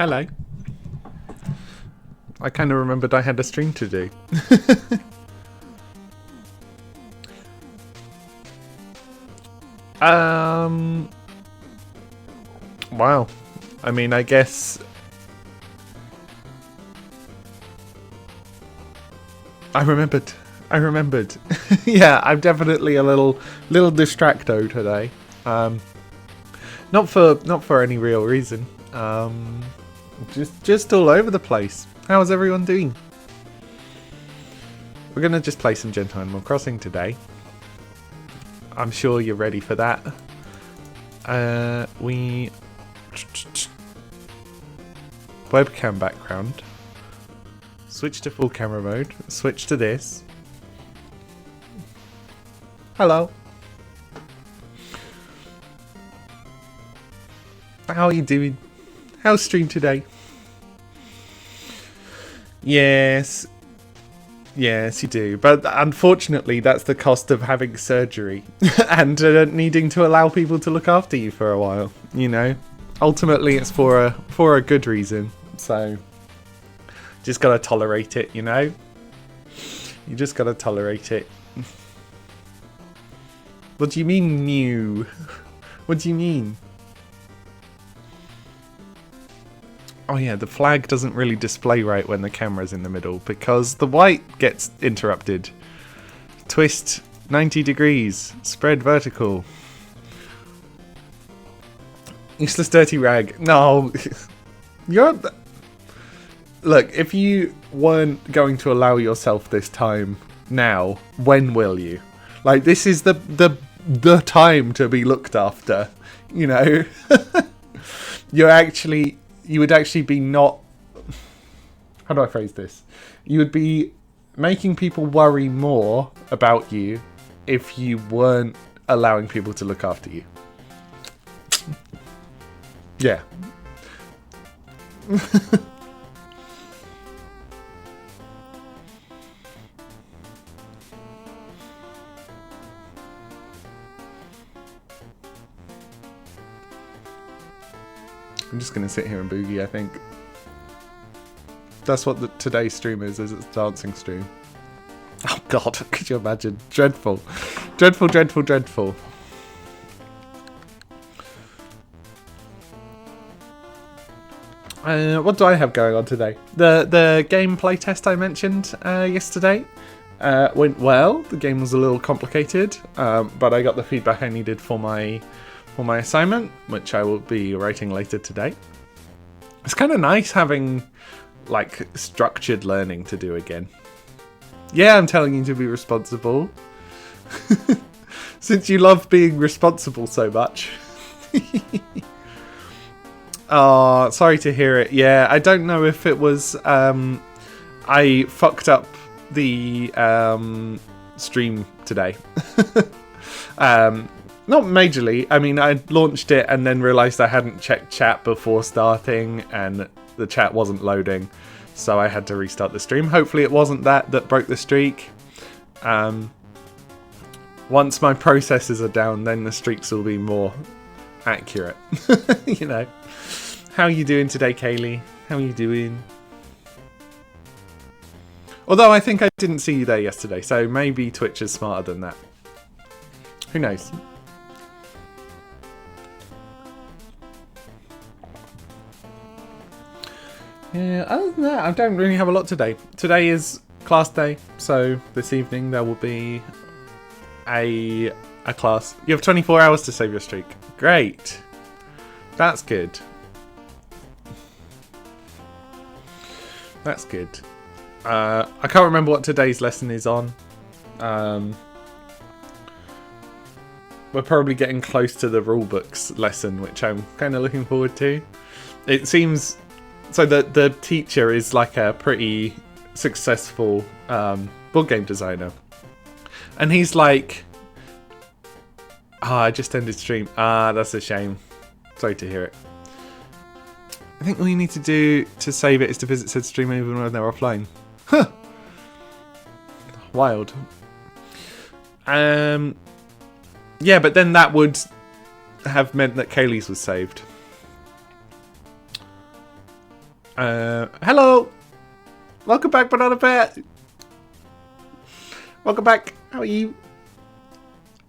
Hello. I kind of remembered I had a stream to do. Wow. I mean, I guess I remembered. Yeah, I'm definitely a little distracto today. Not for any real reason. Just all over the place. How's everyone doing? We're gonna just play some Gentle Animal Crossing today. I'm sure you're ready for that. Webcam background. Switch to full camera mode. Switch to this. Hello. How are you doing? How's stream today? Yes. Yes, you do. But unfortunately, that's the cost of having surgery and needing to allow people to look after you for a while. You know, ultimately, it's for a good reason. So, just gotta tolerate it. You know, you just gotta tolerate it. What do you mean new? What do you mean? Oh yeah, the flag doesn't really display right when the camera's in the middle because the white gets interrupted. Twist 90 degrees, spread vertical. Useless dirty rag. No. Look, if you weren't going to allow yourself this time now, when will you? Like, this is the time to be looked after, you know? You would actually be not... How do I phrase this? You would be making people worry more about you if you weren't allowing people to look after you. Yeah. I'm just going to sit here and boogie, I think. That's what today's stream is it's a dancing stream. Oh god, could you imagine? Dreadful. Dreadful, dreadful, dreadful. What do I have going on today? The gameplay test I mentioned yesterday went well. The game was a little complicated, but I got the feedback I needed for my assignment, which I will be writing later today. It's kind of nice having like structured learning to do again. Yeah, I'm telling you to be responsible. Since you love being responsible so much. Oh, sorry to hear it. Yeah, I don't know if it was I fucked up the stream today. Not majorly. I mean, I launched it and then realised I hadn't checked chat before starting and the chat wasn't loading. So I had to restart the stream. Hopefully it wasn't that broke the streak. Once my processes are down, then the streaks will be more accurate. You know. How are you doing today, Kaylee? How are you doing? Although I think I didn't see you there yesterday, so maybe Twitch is smarter than that. Who knows? Yeah, other than that, I don't really have a lot today. Today is class day, so this evening there will be a class. You have 24 hours to save your streak. Great. That's good. That's good. I can't remember what today's lesson is on. We're probably getting close to the rulebooks lesson, which I'm kind of looking forward to. It seems... So the teacher is like a pretty successful board game designer. And he's like... I just ended stream. That's a shame. Sorry to hear it. I think all you need to do to save it is to visit said stream even when they're offline. Huh. Wild. Yeah, but then that would have meant that Kaylee's was saved. Hello! Welcome back, Banana Bear! Welcome back. How are you?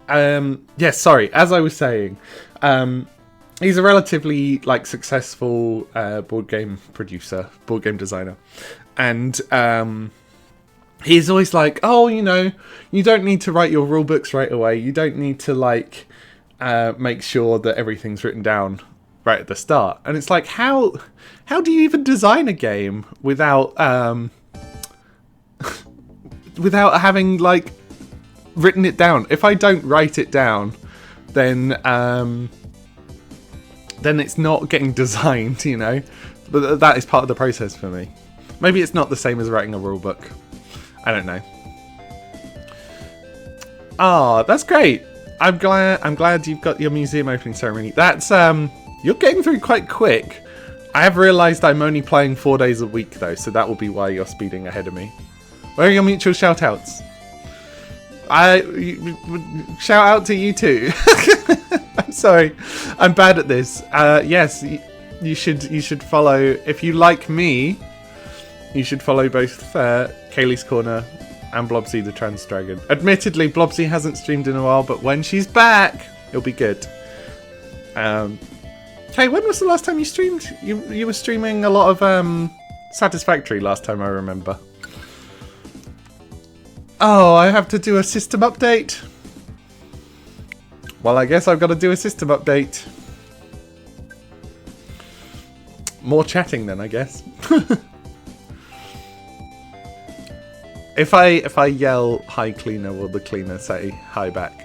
Yes, sorry. As I was saying, he's a relatively successful board game producer, board game designer, and he's always like, "Oh, you don't need to write your rule books right away. You don't need to make sure that everything's written down right at the start." And it's like, how do you even design a game without without having written it down? If I don't write it down, then it's not getting designed, But that is part of the process for me. Maybe it's not the same as writing a rule book. I don't know. Ah, that's great. I'm glad you've got your museum opening ceremony. That's you're getting through quite quick. I have realised I'm only playing 4 days a week though, so that will be why you're speeding ahead of me. Where are your mutual shout-outs? Shout out to you too. I'm sorry, I'm bad at this. Yes, you should follow. If you like me, you should follow both Kaylee's Corner and Blobsy the Trans Dragon. Admittedly, Blobsy hasn't streamed in a while, but when she's back, it'll be good. Hey, when was the last time you streamed? You were streaming a lot of Satisfactory last time I remember. Oh, I have to do a system update. Well, I guess I've got to do a system update. More chatting then, I guess. If I yell hi cleaner, will the cleaner say hi back?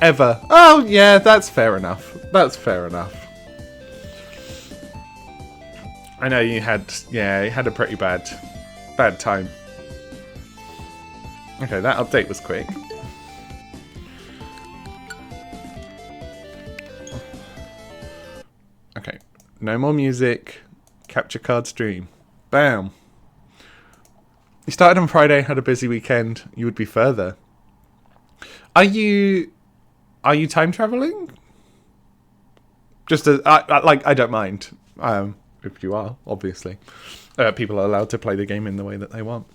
Ever? Oh yeah, that's fair enough. That's fair enough. I know you had a pretty bad time. Okay, that update was quick. Okay, no more music. Capture card stream. Bam. You started on Friday, had a busy weekend. You would be further. Are you time traveling? Just I don't mind. If you are, obviously. People are allowed to play the game in the way that they want.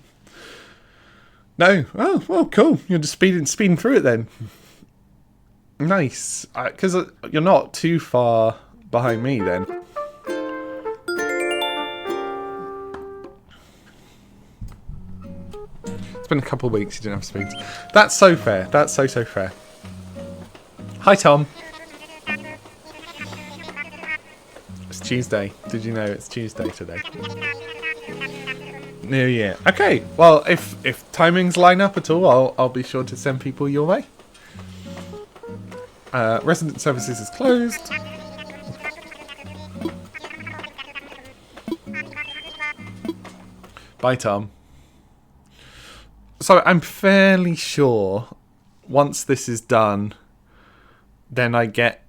No. Oh, well, cool. You're just speeding through it then. Nice. Because you're not too far behind me then. It's been a couple of weeks you didn't have speeds. That's so fair. That's so fair. Hi, Tom. It's Tuesday. Did you know it's Tuesday today? New Year. Okay. Well, if timings line up at all, I'll be sure to send people your way. Resident services is closed. Bye, Tom. So I'm fairly sure once this is done, then I get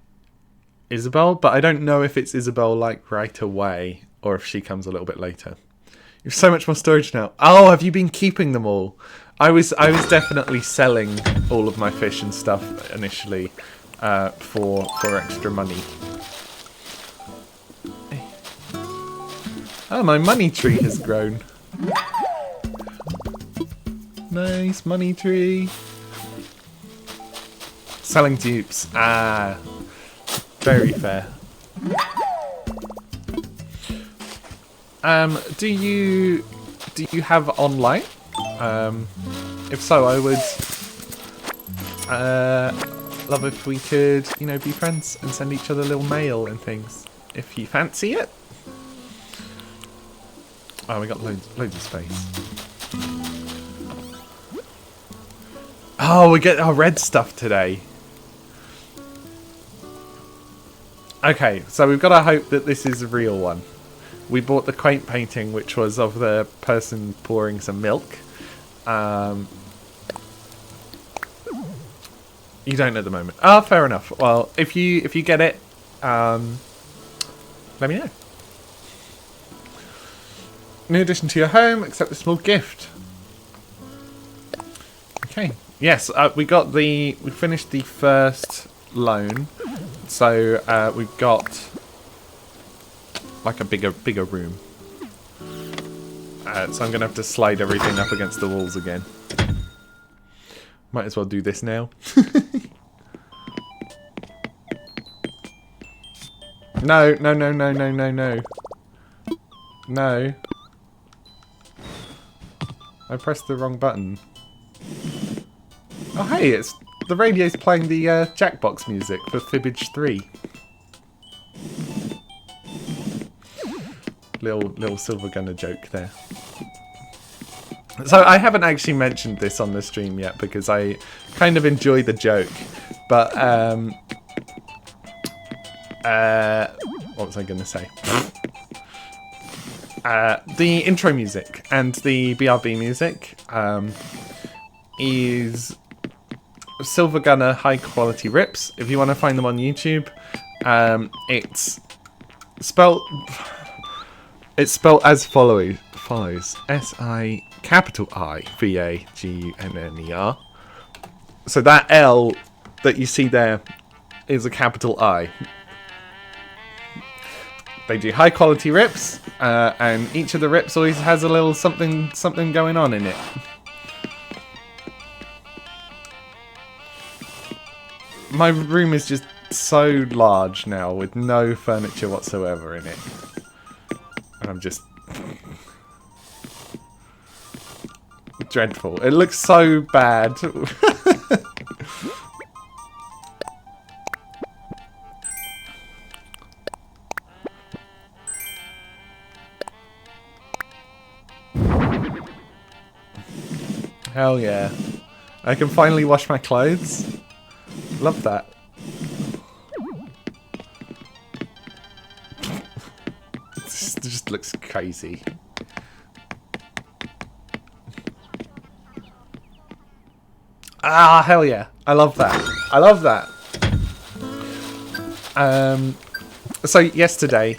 Isabel, but I don't know if it's Isabel right away or if she comes a little bit later. You have so much more storage now. Oh, have you been keeping them all? I was definitely selling all of my fish and stuff initially for extra money. Oh, my money tree has grown. Nice money tree. Selling dupes. Ah, very fair. Do you have online? If so, I would love if we could, be friends and send each other little mail and things. If you fancy it. Oh, we got loads of space. Oh, we get our red stuff today. Okay, so we've got to hope that this is a real one. We bought the quaint painting, which was of the person pouring some milk. You don't at the moment. Oh, fair enough. Well, if you get it, let me know. New addition to your home, accept a small gift. Okay. Yes, we finished the first loan, so we've got like a bigger room. So I'm gonna have to slide everything up against the walls again. Might as well do this now. No, no, no, no, no, no, no. No. I pressed the wrong button. Oh hey, it's the radio's playing the Jackbox music for Fibbage 3. Little silver gunner joke there. So I haven't actually mentioned this on the stream yet because I kind of enjoy the joke, but what was I going to say? The intro music and the BRB music is Silver Gunner high quality rips. If you want to find them on YouTube, it's spelled as follows: S-I capital I-V-A-G-U-N-N-E-R. So that L that you see there is a capital I. They do high quality rips, and each of the rips always has a little something going on in it. My room is just so large now with no furniture whatsoever in it. And I'm just dreadful. It looks so bad. Hell yeah. I can finally wash my clothes. Love that. This just looks crazy. Ah, hell yeah. I love that. I love that. So yesterday,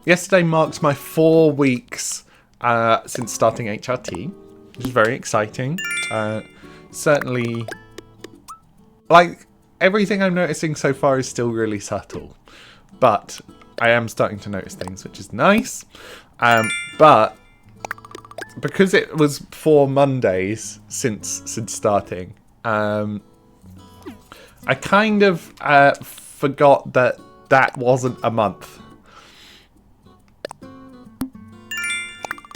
yesterday marked my 4 weeks since starting HRT, which is very exciting. Certainly, like, everything I'm noticing so far is still really subtle, but I am starting to notice things, which is nice. But because it was 4 Mondays since starting, I kind of forgot that wasn't a month.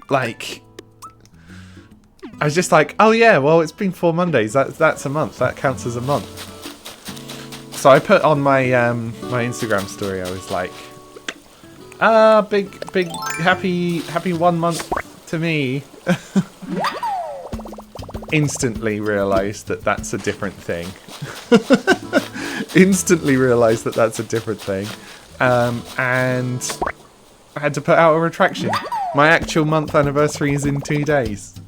Like, I was just like, oh yeah, well it's been 4 Mondays. That's a month. That counts as a month. So I put on my my Instagram story. I was like, big happy 1 month to me. Instantly realised that that's a different thing. Instantly realised that that's a different thing. And I had to put out a retraction. My actual month anniversary is in 2 days.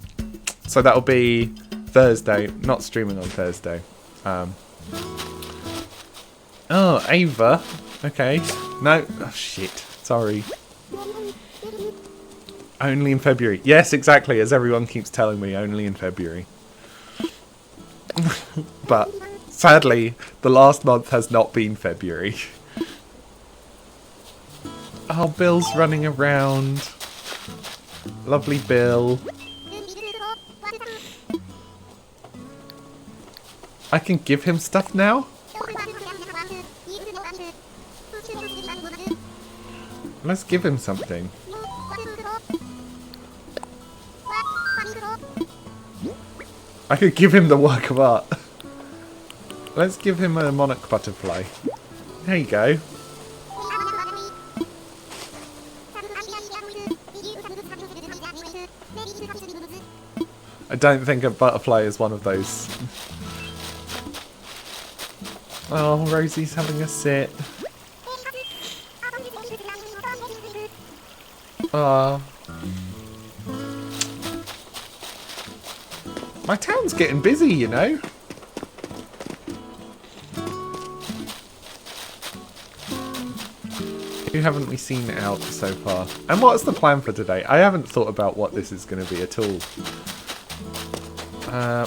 So that'll be Thursday, not streaming on Thursday. Oh, Ava. Okay. No. Oh, shit. Sorry. Only in February. Yes, exactly. As everyone keeps telling me, only in February. But sadly, the last month has not been February. Oh, Bill's running around. Lovely Bill. I can give him stuff now? Let's give him something. I could give him the work of art. Let's give him a monarch butterfly. There you go. I don't think a butterfly is one of those. Oh, Rosie's having a sit. Ah. My town's getting busy, you know. Who haven't we seen out so far? And what's the plan for today? I haven't thought about what this is going to be at all.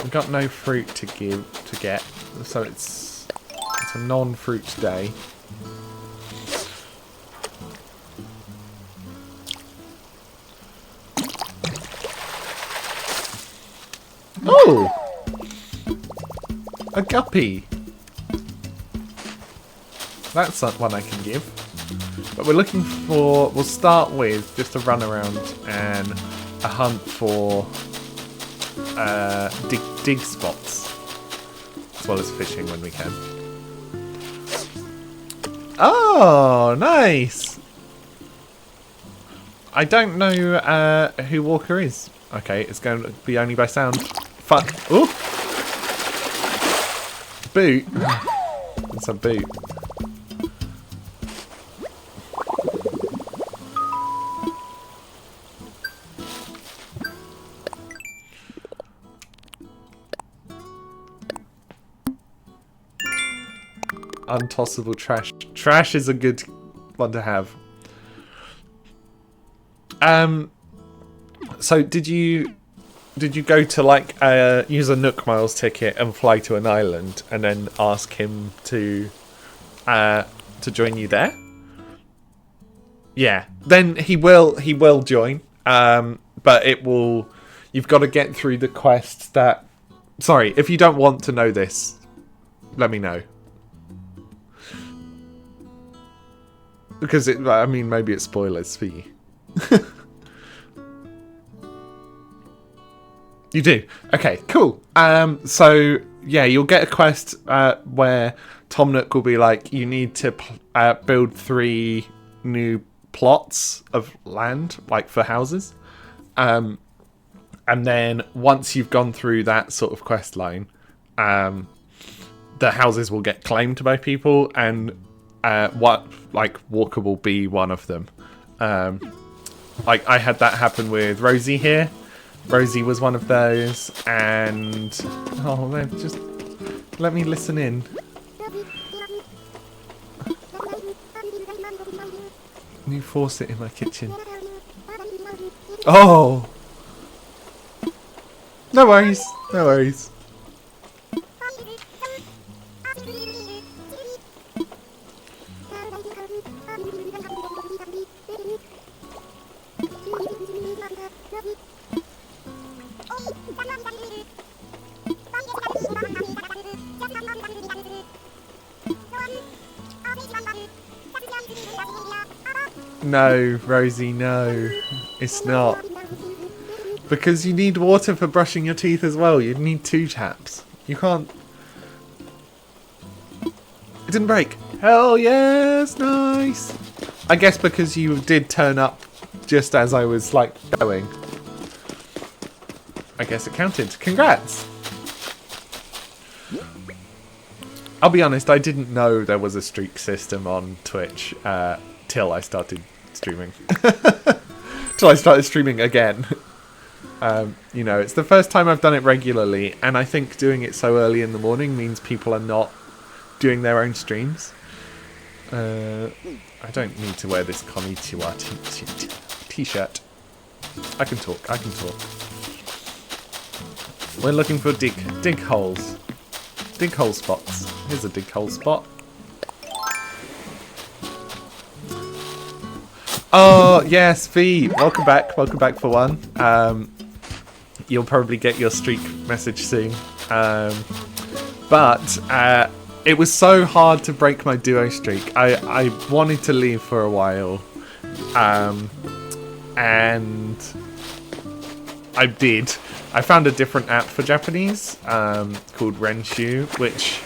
We've got no fruit to get, so it's a non-fruit day. Oh! A guppy. That's one I can give. But we're looking for... We'll start with just a run around and a hunt for dig spots. As well as fishing when we can. Oh, nice! I don't know who Walker is. Okay, it's going to be only by sound. Fuck. Ooh! Boot. It's a boot. Untossable trash. Trash is a good one to have. So did you go to like use a Nook Miles ticket and fly to an island and then ask him to join you there? Yeah. Then he will join. But you've got to get through the quest that... Sorry, if you don't want to know this, let me know. Because I mean, maybe it's spoilers for you. You do? Okay, cool. So, yeah, you'll get a quest where Tom Nook will be like, you need to build 3 new plots of land, like for houses. And then once you've gone through that sort of quest line, the houses will get claimed by people, and Walker will be one of them. Like I had that happen with Rosie here. Rosie was one of those, and oh man, just let me listen in. New faucet in my kitchen. Oh, no worries, no worries. No, Rosie, no. It's not. Because you need water for brushing your teeth as well. You need 2 taps. You can't... It didn't break. Hell yes, nice. I guess because you did turn up just as I was, like, going. I guess it counted. Congrats. I'll be honest, I didn't know there was a streak system on Twitch till I started streaming. Till I started streaming again. You know, it's the first time I've done it regularly, and I think doing it so early in the morning means people are not doing their own streams. I don't need to wear this Konnichiwa t-shirt. I can talk, I can talk. We're looking for dig holes. Dig hole spots. Here's a dig hole spot. Oh, yes, V. Welcome back. Welcome back for one. You'll probably get your streak message soon. But it was so hard to break my duo streak. I wanted to leave for a while. And I did. I found a different app for Japanese called Renshu, which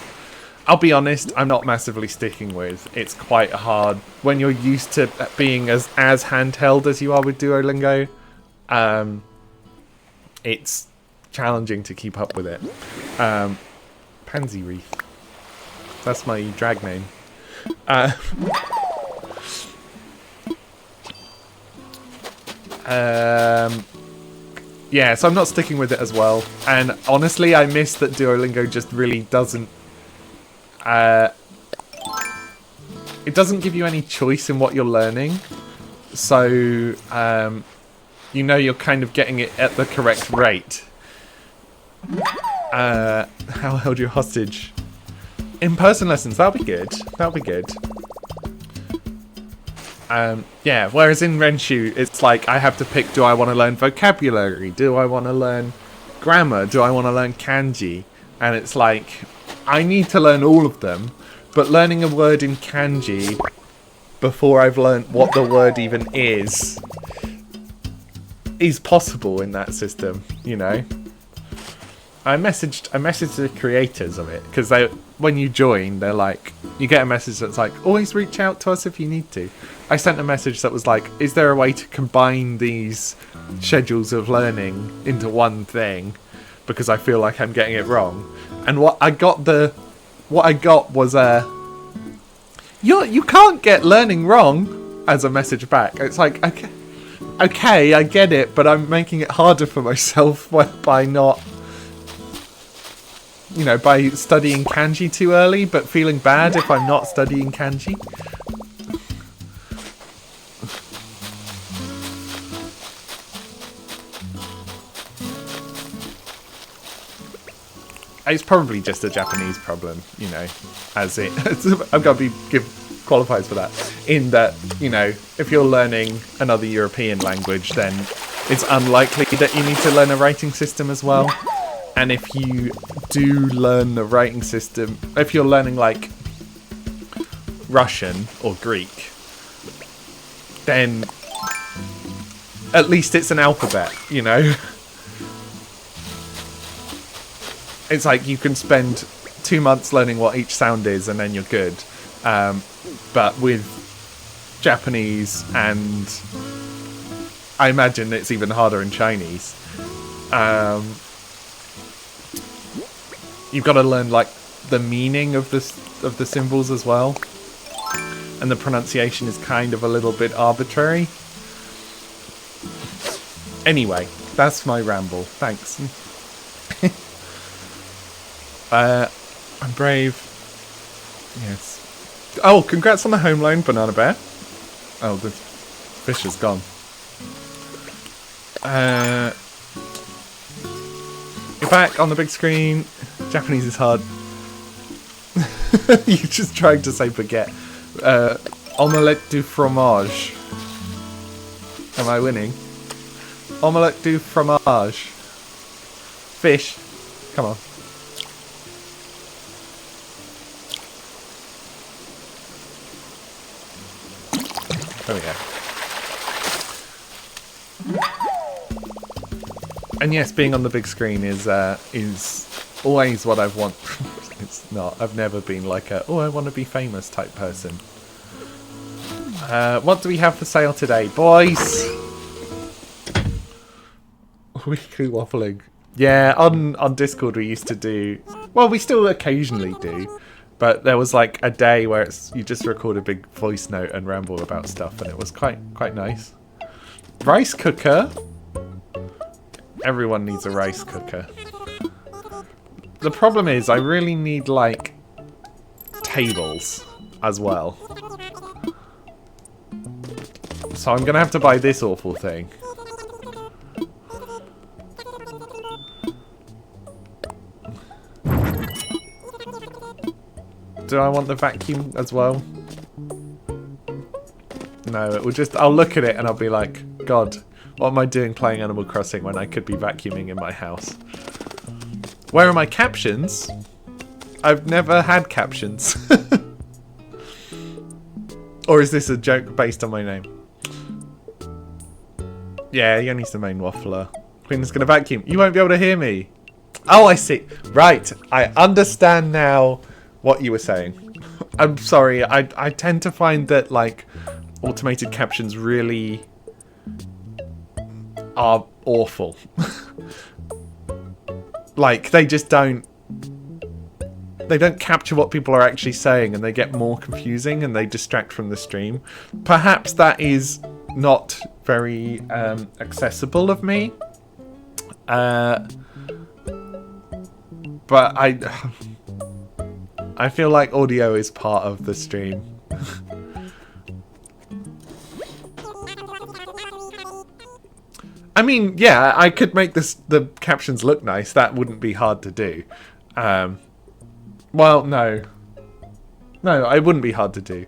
I'll be honest, I'm not massively sticking with. It's quite hard when you're used to being as handheld as you are with Duolingo. It's challenging to keep up with it. Pansy Wreath. That's my drag name. Yeah, so I'm not sticking with it as well. And honestly, I miss that Duolingo just really doesn't... it doesn't give you any choice in what you're learning. So, you know you're kind of getting it at the correct rate. How held you hostage? In-person lessons, that'll be good. That'll be good. Yeah, whereas in Renshu, it's like I have to pick, do I want to learn vocabulary? Do I want to learn grammar? Do I want to learn kanji? And it's like, I need to learn all of them, but learning a word in kanji before I've learned what the word even is possible in that system, you know. I messaged the creators of it because when you join, they're like, you get a message that's like, always reach out to us if you need to. I sent a message that was like, is there a way to combine these schedules of learning into one thing? Because I feel like I'm getting it wrong. And what I got was you can't get learning wrong as a message back. It's like, okay, I get it, but I'm making it harder for myself by not, you know, by studying kanji too early, but feeling bad if I'm not studying kanji. It's probably just a Japanese problem, you know, I've got to give qualifiers for that. In that, you know, if you're learning another European language, then it's unlikely that you need to learn a writing system as well. And if you do learn the writing system, if you're learning like Russian or Greek, then at least it's an alphabet, you know? It's like you can spend 2 months learning what each sound is and then you're good. But with Japanese, and I imagine it's even harder in Chinese, you've got to learn like the meaning of the symbols as well. And the pronunciation is kind of a little bit arbitrary. Anyway, that's my ramble. Thanks. I'm brave. Yes. Oh, congrats on the home loan, Banana Bear. Oh, the fish is gone. You're back on the big screen. Japanese is hard. You're just trying to say baguette. Omelette du fromage. Am I winning? Omelette du fromage. Fish. Come on. There we go. And yes, being on the big screen is always what I've wanted. It's not. I've never been like a, oh, I want to be famous type person. What do we have for sale today, boys? Weekly waffling. Yeah, on Discord we used to do, well, we still occasionally do, but there was like a day where you just record a big voice note and ramble about stuff, and it was quite nice. Rice cooker. Everyone needs a rice cooker. The problem is I really need like tables as well. So I'm gonna have to buy this awful thing. Do I want the vacuum as well? No, it will just, I'll look at it and I'll be like, God, what am I doing playing Animal Crossing when I could be vacuuming in my house? Where are my captions? I've never had captions. Or is this a joke based on my name? Yeah, Yanni's the main waffler. Queen is going to vacuum. You won't be able to hear me. Oh, I see. Right. I understand now what you were saying. I'm sorry. I tend to find that, like, automated captions really are awful. Like, they just don't capture what people are actually saying, and they get more confusing and they distract from the stream. Perhaps that is not very accessible of me. But I feel like audio is part of the stream. I mean, yeah, I could make the captions look nice. That wouldn't be hard to do. Well, no. No, it wouldn't be hard to do.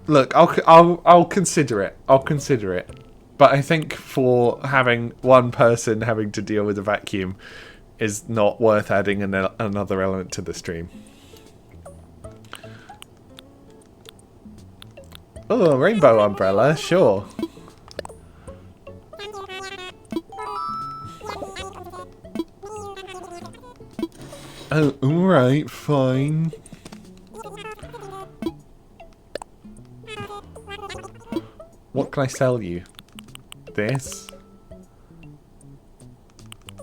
Look, I'll consider it. I'll consider it. But I think for having one person having to deal with a vacuum is not worth adding another element to the stream. Oh, rainbow umbrella, sure. Oh, alright, fine. What can I sell you? This?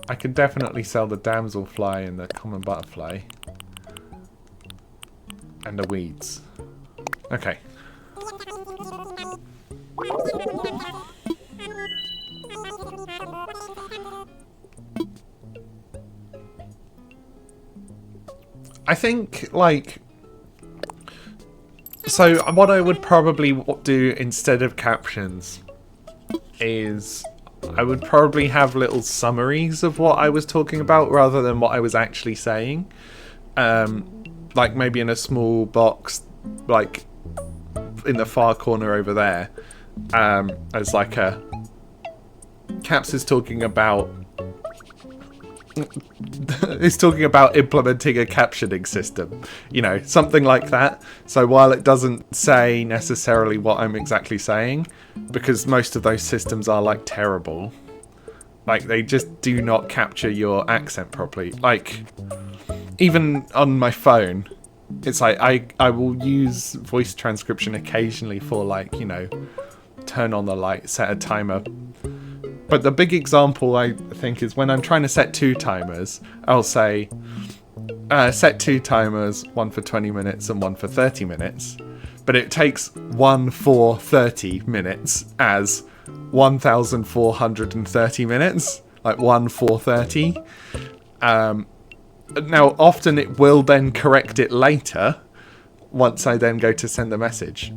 I can definitely sell the damselfly and the common butterfly. And the weeds. Okay. I think, like... So, what I would probably do instead of captions is... I would probably have little summaries of what I was talking about rather than what I was actually saying. Like maybe in a small box, like in the far corner over there, as like a... Caps is talking about... It's talking about implementing a captioning system, you know, something like that. So while it doesn't say necessarily what I'm exactly saying, because most of those systems are like terrible, like they just do not capture your accent properly. Like even on my phone, it's like I will use voice transcription occasionally for, like, you know, turn on the light, set a timer. But the big example, I think, is when I'm trying to set 2 timers, I'll say, set 2 timers, one for 20 minutes and one for 30 minutes. But it takes one for 30 minutes as 1,430 minutes, like 1 for 30. Now, often it will then correct it later, once I then go to send the message.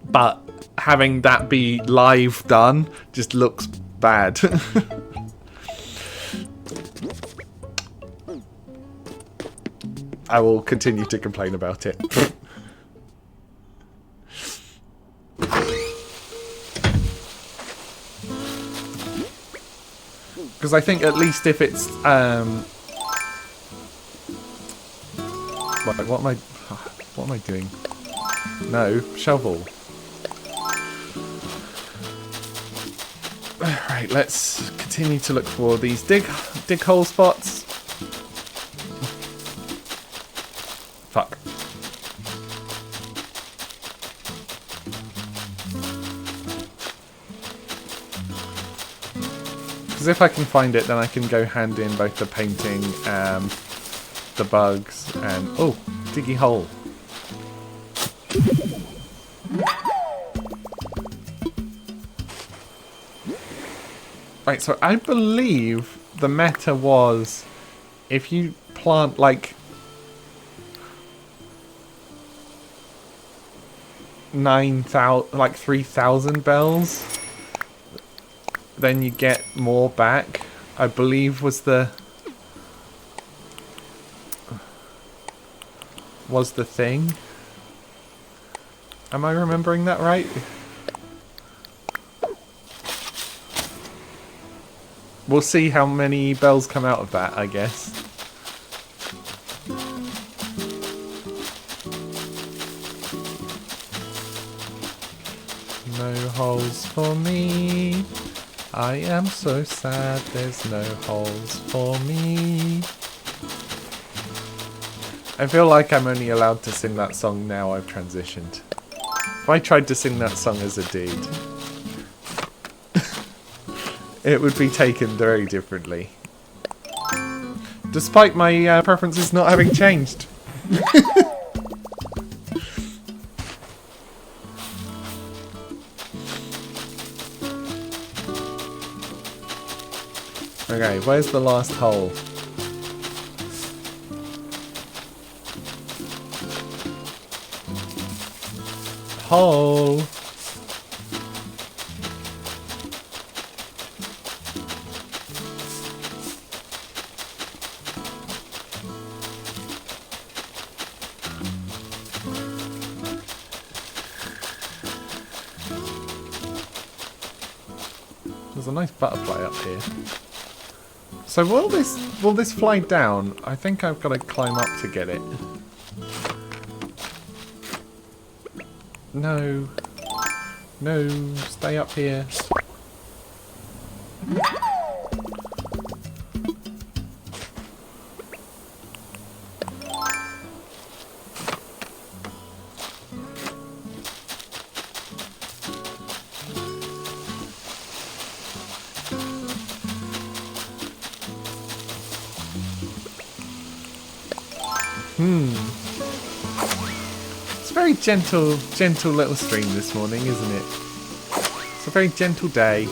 But having that be live done just looks bad. I will continue to complain about it. Because I think at least if it's what am I doing? No, shovel. Right, let's continue to look for these dig hole spots. Fuck. Because if I can find it, then I can go hand in both the painting and the bugs and... Oh, diggy hole. Right, so I believe the meta was if you plant like 9,000, like 3,000 bells, then you get more back. I believe was the thing. Am I remembering that right? We'll see how many bells come out of that, I guess. No holes for me. I am so sad there's no holes for me. I feel like I'm only allowed to sing that song now I've transitioned. If I tried to sing that song as a dude, it would be taken very differently. Despite my preferences not having changed. Okay, where's the last hole? Hole! There's a nice butterfly up here. So will this fly down? I think I've got to climb up to get it. No. No, stay up here. It's a very gentle little stream this morning, isn't it? It's a very gentle day.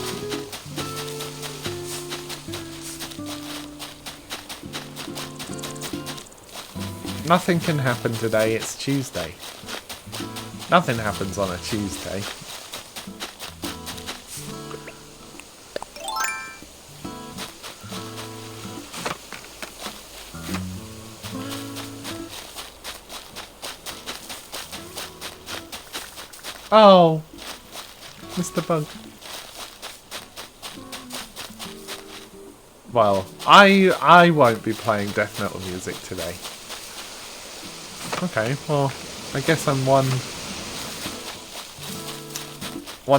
Nothing can happen today, it's Tuesday. Nothing happens on a Tuesday. Oh, Mr. Bug. Well, I won't be playing death metal music today. Okay, well, I guess I'm one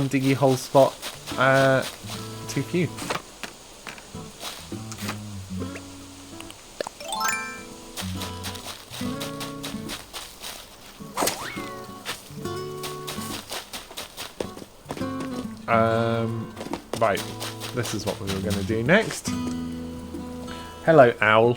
diggy hole spot too few. Right, this is what we were going to do next. Hello, owl.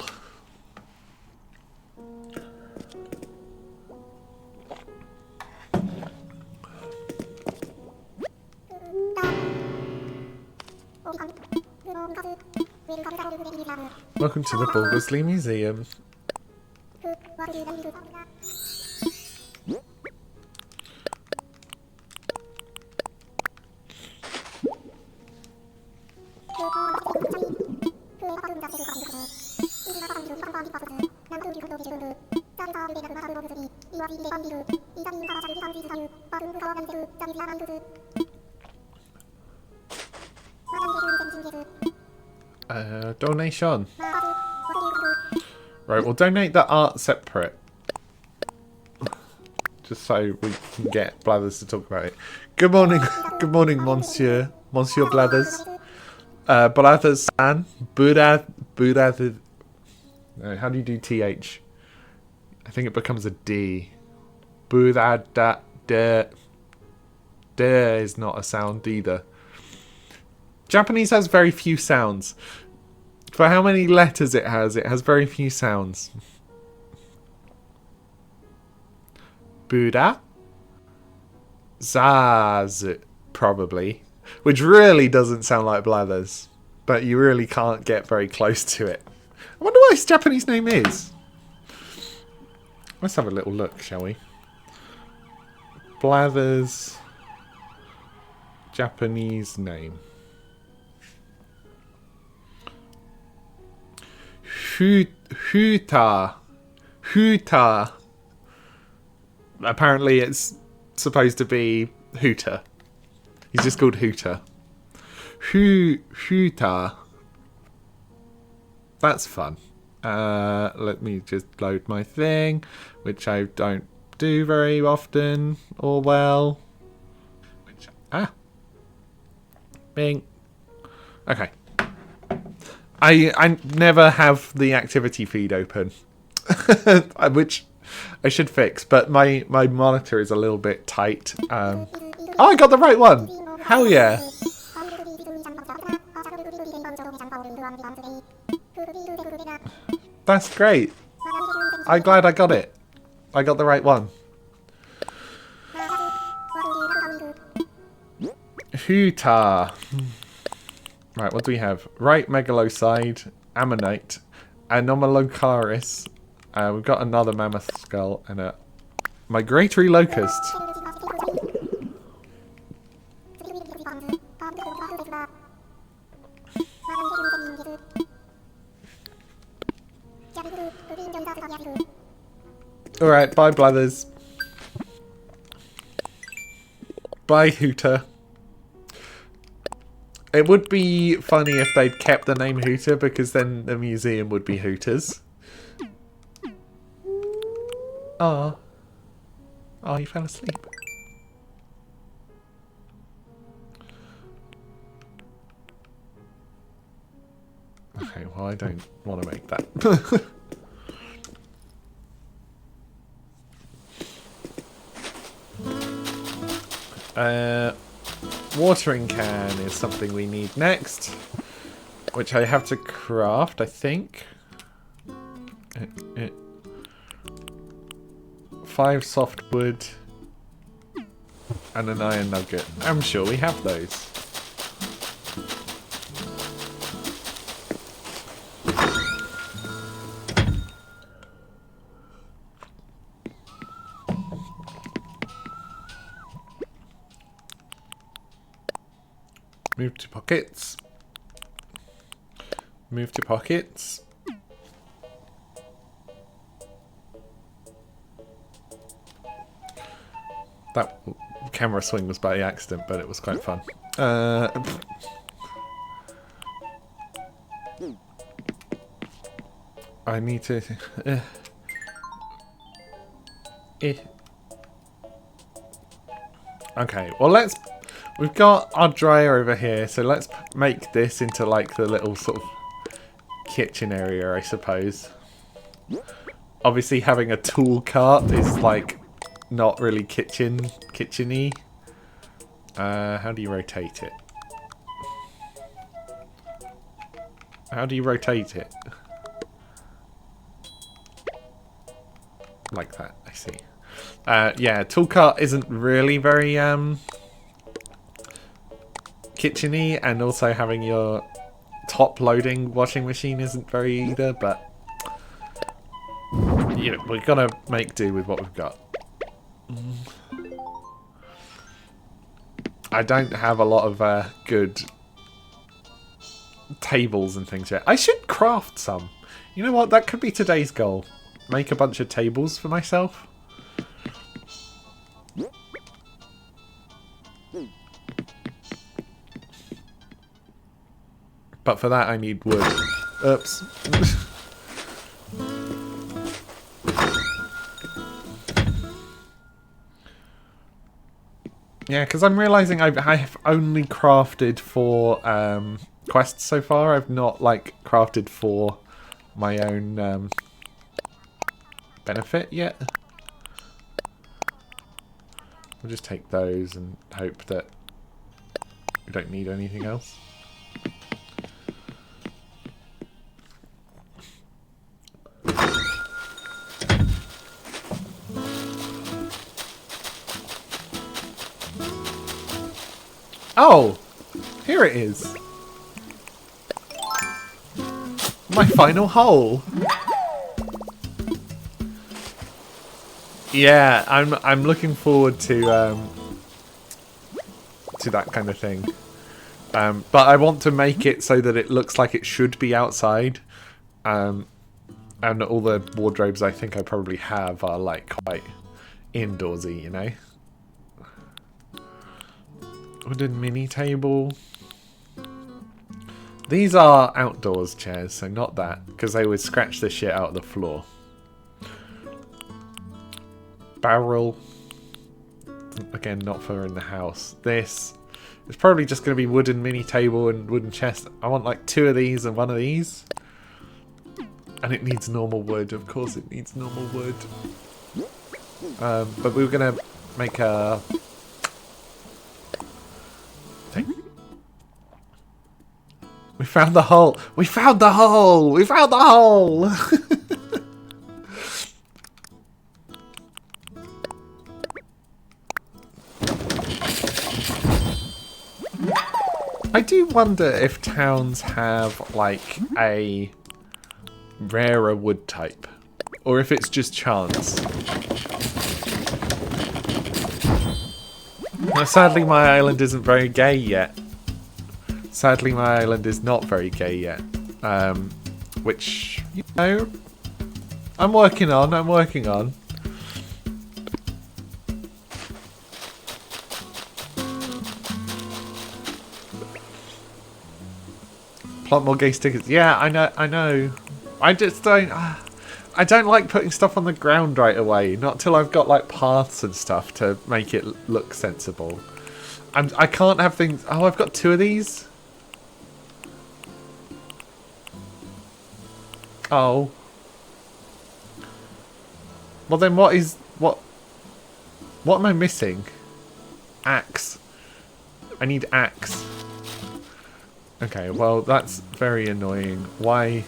Welcome to the Borglesley Museum. Donation. Right, we'll donate the art separate. Just so we can get Blathers to talk about it. Good morning, Monsieur Blathers. Blathers-san. Blathers. How do you do TH? I think it becomes a D. Blathers. There is not a sound either. Japanese has very few sounds. For how many letters it has very few sounds. Buddha? Zaz, probably. Which really doesn't sound like Blathers. But you really can't get very close to it. I wonder what his Japanese name is. Let's have a little look, shall we? Blathers' Japanese name. Huta. Apparently it's supposed to be Hooter. He's just called Hooter. Huta. That's fun. Let me just load my thing, which I don't do very often or well. Bing. Okay. I never have the activity feed open, which I should fix, but my monitor is a little bit tight. Oh, I got the right one! Hell yeah! That's great. I'm glad I got it. I got the right one. Huta. Right, what do we have? Right megalocide, ammonite, anomalocaris. We've got another mammoth skull and a migratory locust. Alright, bye Blathers. Bye Hooter. It would be funny if they'd kept the name Hooter, because then the museum would be Hooters. Oh. Oh, you fell asleep. Okay, well, I don't want to make that. Watering can is something we need next, which I have to craft, I think. 5 softwood and an iron nugget. I'm sure we have those. Move to pockets. Move to pockets. That camera swing was by accident, but it was quite fun. I need to... Okay, well let's... We've got our dryer over here, so let's make this into like the little sort of kitchen area, I suppose. Obviously having a tool cart is like not really kitchen-y. How do you rotate it? How do you rotate it? Like that, I see. Yeah, tool cart isn't really very kitchen-y, and also having your top-loading washing machine isn't very either, but you know, we're gonna make do with what we've got. I don't have a lot of good tables and things yet. I should craft some. You know what? That could be today's goal. Make a bunch of tables for myself. But for that I need wood. Oops. Yeah, because I'm realising I've only crafted for quests so far. I've not like crafted for my own benefit yet. We'll just take those and hope that we don't need anything else. Oh! Here it is! My final hole! Yeah, I'm looking forward to that kind of thing. But I want to make it so that it looks like it should be outside. And all the wardrobes I think I probably have are like quite indoorsy, you know? Wooden mini table. These are outdoors chairs, so not that, because they would scratch the shit out of the floor. Barrel. Again, not for in the house. This is probably just going to be wooden mini table and wooden chest. I want like 2 of these and 1 of these. And it needs normal wood. Of course it needs normal wood. But we were going to make a... We found the hole! We found the hole! We found the hole! I do wonder if towns have like a rarer wood type, or if it's just chance. Now, sadly my island isn't very gay yet. Sadly my island is not very gay yet. Which, you know, I'm working on. lot more gay stickers. Yeah, I know. I just don't... I don't like putting stuff on the ground right away. Not till I've got, like, paths and stuff to make it look sensible. I can't have things... Oh, I've got 2 of these? Oh. Well, then what is... What am I missing? Axe. I need axe. Okay, well, that's very annoying. Why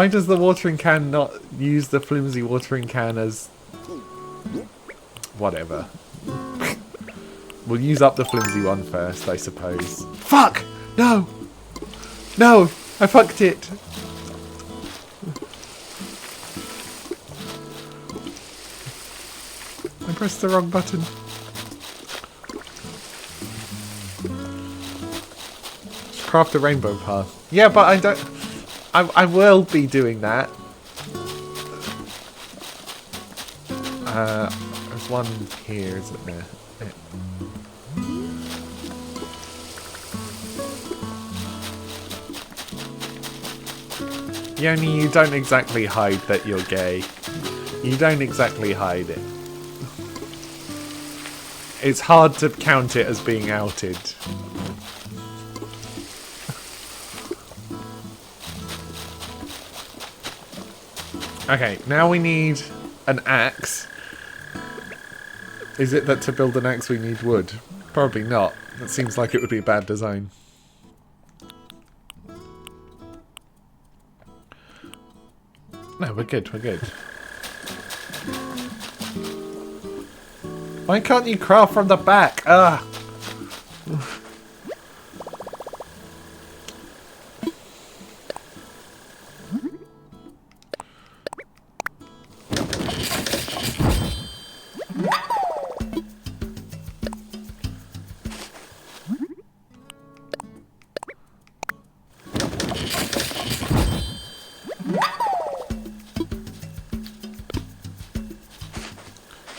does the watering can not use the flimsy watering can as... Whatever. We'll use up the flimsy one first, I suppose. Fuck! No! No! I fucked it! I pressed the wrong button. Craft a rainbow path. Yeah, but I don't... I will be doing that. There's one here, isn't there? Yeah, only you don't exactly hide that you're gay. You don't exactly hide it. It's hard to count it as being outed. Okay, now we need an axe. Is it that to build an axe we need wood? Probably not. That seems like it would be a bad design. No, we're good, we're good. Why can't you craft from the back? Ugh.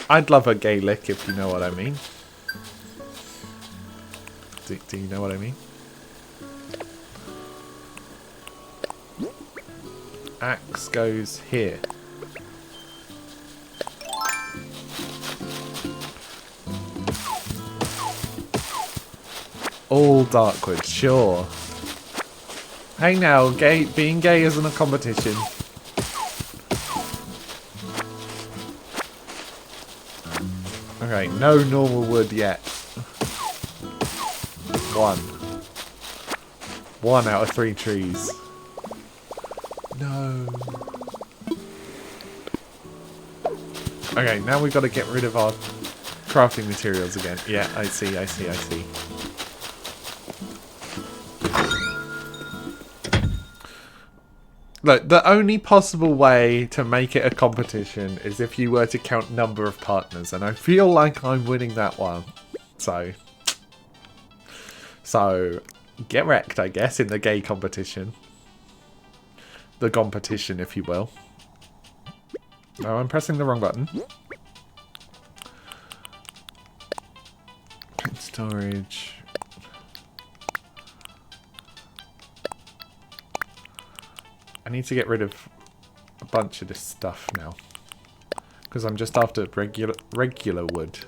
I'd love a gay lick, if you know what I mean. Do you know what I mean? Axe goes here. All darkwood, sure. Hey now, being gay isn't a competition. Okay, no normal wood yet. 1. 1 out of 3 trees. No. Okay, now we've got to get rid of our crafting materials again. Yeah, I see. Look, the only possible way to make it a competition is if you were to count number of partners, and I feel like I'm winning that one. So get wrecked, I guess, in the gay competition. The competition, if you will. Oh, I'm pressing the wrong button. Storage. I need to get rid of a bunch of this stuff now, because I'm just after regular wood.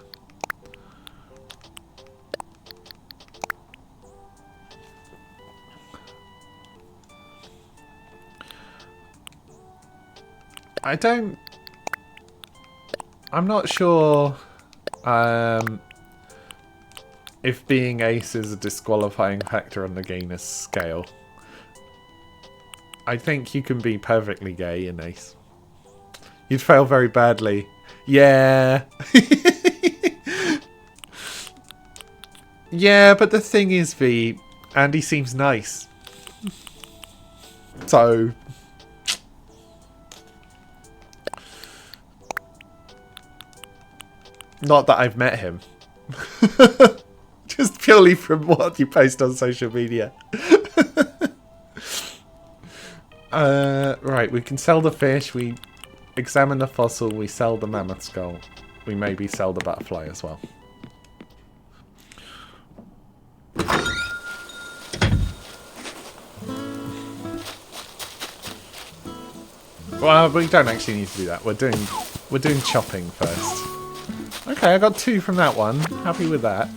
I'm not sure if being ace is a disqualifying factor on the gayness scale. I think you can be perfectly gay in ace. You'd fail very badly. Yeah. Yeah, but the thing is, V, Andy seems nice. So... Not that I've met him. Just purely from what you post on social media. Right, we can sell the fish, we examine the fossil, we sell the mammoth skull. We maybe sell the butterfly as well. Well, we don't actually need to do that. We're doing chopping first. Okay, I got 2 from that one. Happy with that.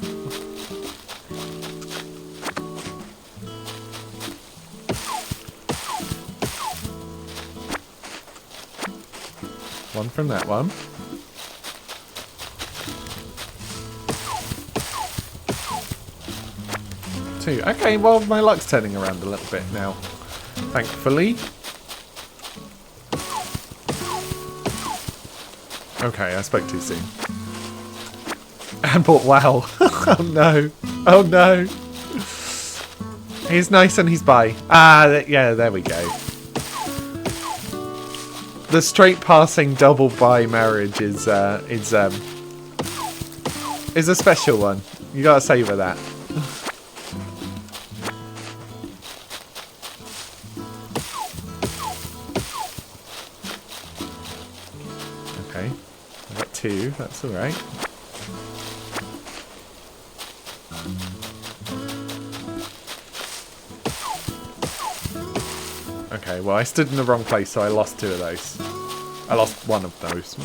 One from that one. Two. Okay, well, my luck's turning around a little bit now. Thankfully. Okay, I spoke too soon. And bought wow. Oh no. Oh no. He's nice and he's bi. Yeah, there we go. The straight passing double bi marriage is a special one. You gotta savour that. Okay, I got 2. That's all right. Okay, well, I stood in the wrong place, so I lost 2 of those. I lost 1 of those.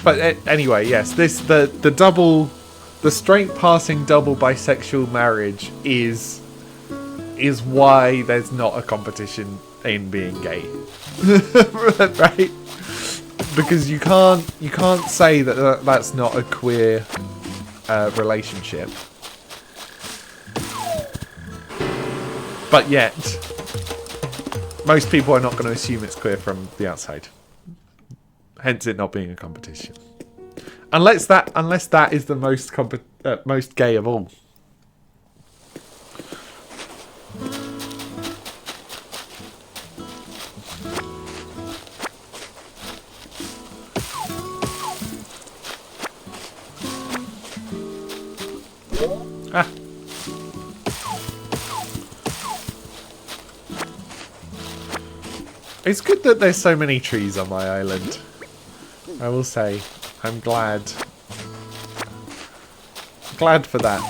But anyway, yes, the straight passing double bisexual marriage is why there's not a competition in being gay, right? Because you can't say that that's not a queer relationship, but yet most people are not going to assume it's queer from the outside. Hence it not being a competition. Unless that is the most gay of all. Ah. It's good that there's so many trees on my island. I will say, I'm glad. Glad for that.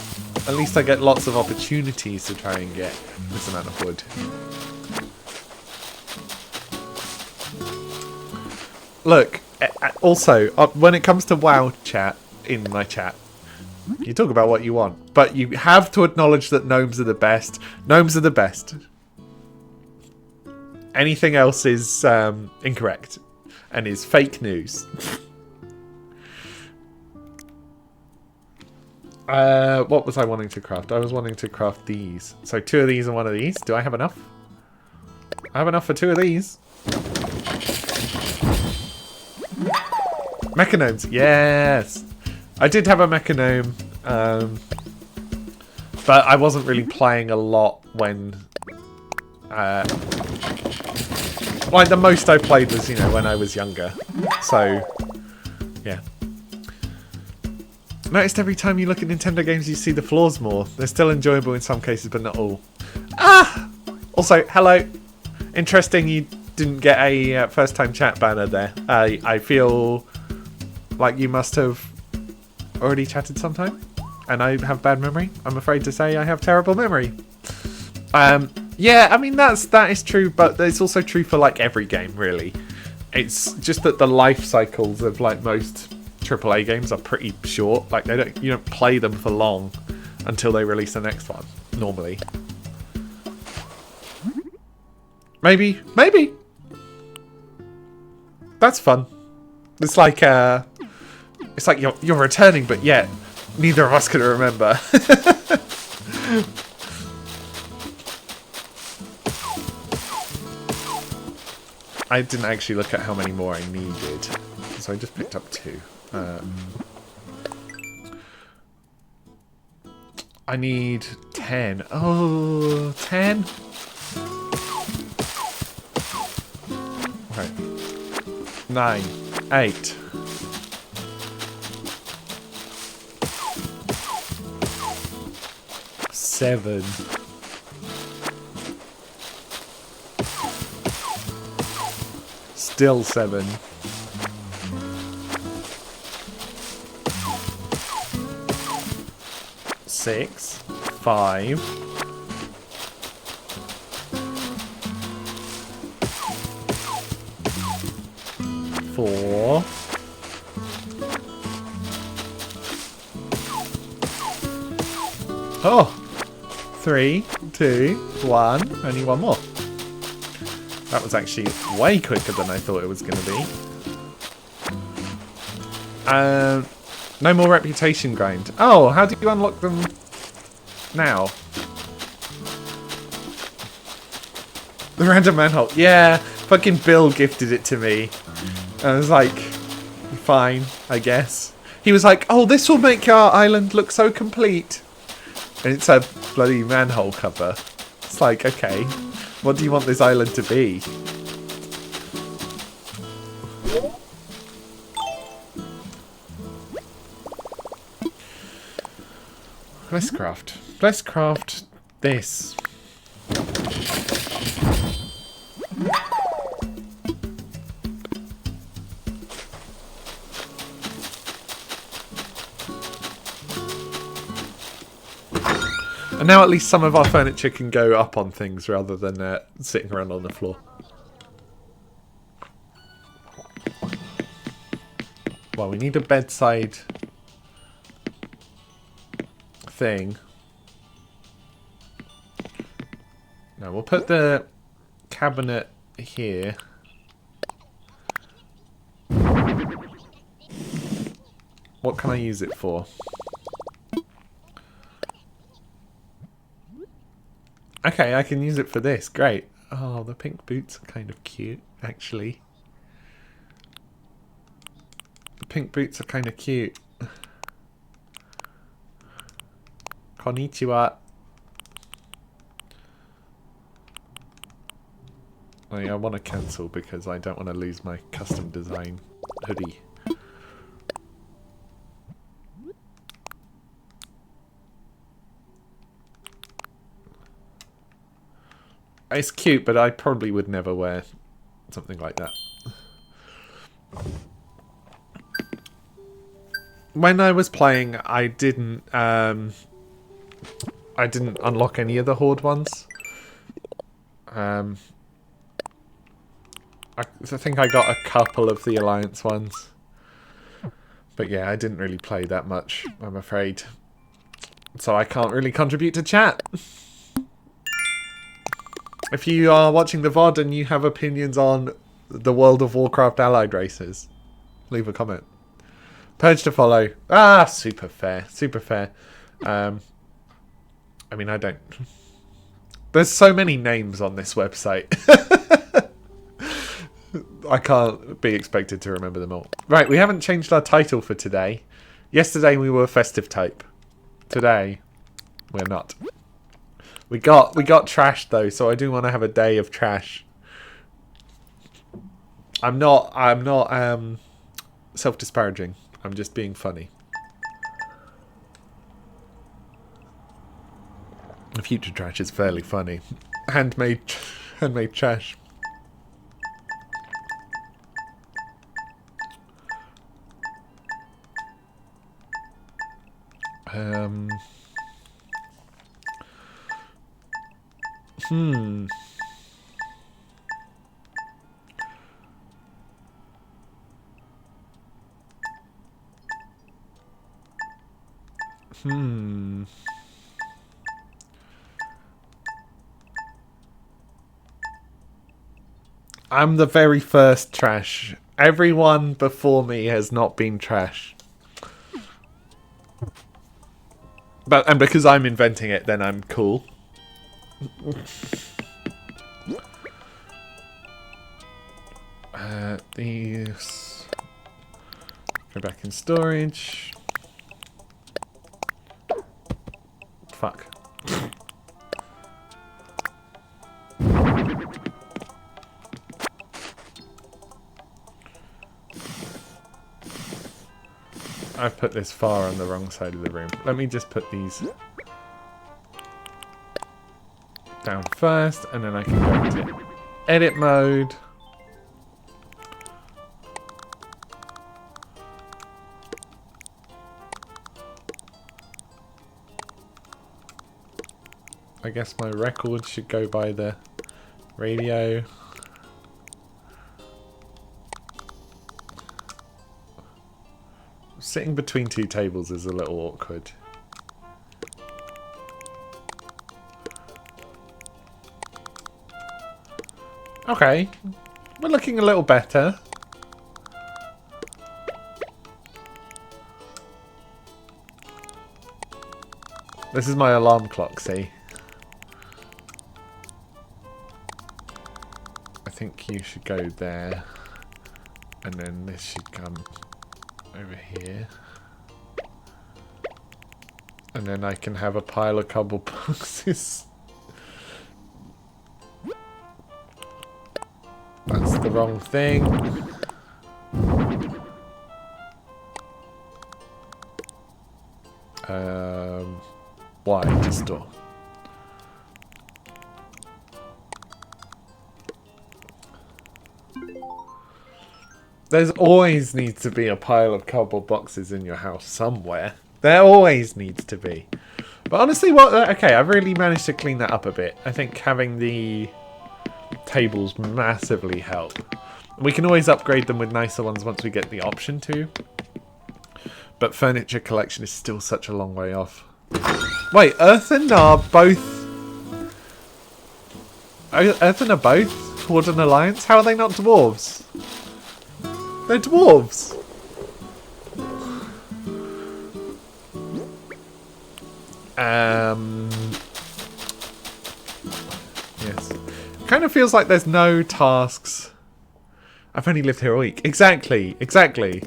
At least I get lots of opportunities to try and get this amount of wood. Look, also, when it comes to WoW chat, in my chat, you talk about what you want, but you have to acknowledge that gnomes are the best. Gnomes are the best. Anything else is incorrect. And is fake news. What was I wanting to craft? I was wanting to craft these. So 2 of these and 1 of these. Do I have enough? I have enough for 2 of these. Mechanomes. Yes. I did have a mechanome. But I wasn't really playing a lot when... like, the most I played was, when I was younger. So, yeah. Noticed every time you look at Nintendo games, you see the flaws more. They're still enjoyable in some cases, but not all. Ah! Also, hello. Interesting you didn't get a first-time chat banner there. I feel like you must have already chatted sometime. And I have bad memory. I'm afraid to say I have terrible memory. Yeah, I mean, that is true, but it's also true for, like, every game, really. It's just that the life cycles of, like, most AAA games are pretty short. Like, you don't play them for long until they release the next one, normally. Maybe. That's fun. It's like you're returning, but yet neither of us can remember. I didn't actually look at how many more I needed, so I just picked up 2. I need 10. Oh, 10? 9, 8. Seven. Still 7. 6, 5. 4. 3, 2, 1. Only one more. That was actually way quicker than I thought it was going to be. No more reputation grind. Oh, how do you unlock them now? The random manhole. Yeah, fucking Bill gifted it to me. And I was like, fine, I guess. He was like, oh, this will make our island look so complete. And it's a bloody manhole cover. It's like, okay, what do you want this island to be? Let's craft. Let's craft this. And now at least some of our furniture can go up on things rather than sitting around on the floor. Well, we need a bedside thing. No, we'll put the cabinet here. What can I use it for? Okay, I can use it for this. Great. Oh, the pink boots are kind of cute, actually. The pink boots are kind of cute. Konnichiwa. Oh yeah, I want to cancel because I don't want to lose my custom design hoodie. It's cute, but I probably would never wear something like that. When I was playing, I didn't unlock any of the Horde ones. I think I got a couple of the Alliance ones. But yeah, I didn't really play that much, I'm afraid. So I can't really contribute to chat. If you are watching the VOD and you have opinions on the World of Warcraft allied races, leave a comment. Purge to follow. Ah, super fair. Super fair. I mean, I don't... There's so many names on this website. I can't be expected to remember them all. Right, we haven't changed our title for today. Yesterday we were festive type. Today, we're not. We got trashed though, so I do want to have a day of trash. I'm not self-disparaging. I'm just being funny. The future trash is fairly funny. Handmade trash. I'm the very first trash. Everyone before me has not been trash. And because I'm inventing it, then I'm cool. These go back in storage. Fuck. I've put this far on the wrong side of the room. Let me just put these down first, and then I can go into edit mode. I guess my record should go by the radio. Sitting between two tables is a little awkward. Okay, we're looking a little better. This is my alarm clock, see? I think you should go there, and then this should come over here. And then I can have a pile of cardboard boxes. That's the wrong thing. Why to store? There's always needs to be a pile of cardboard boxes in your house somewhere. There always needs to be. But honestly, okay, I've really managed to clean that up a bit. I think having the tables massively help. We can always upgrade them with nicer ones once we get the option to. But furniture collection is still such a long way off. Wait, Earth and are both... Earth and are both toward an alliance? How are they not dwarves? They're dwarves! Yes. Kind of feels like there's no tasks. I've only lived here a week. Exactly, exactly.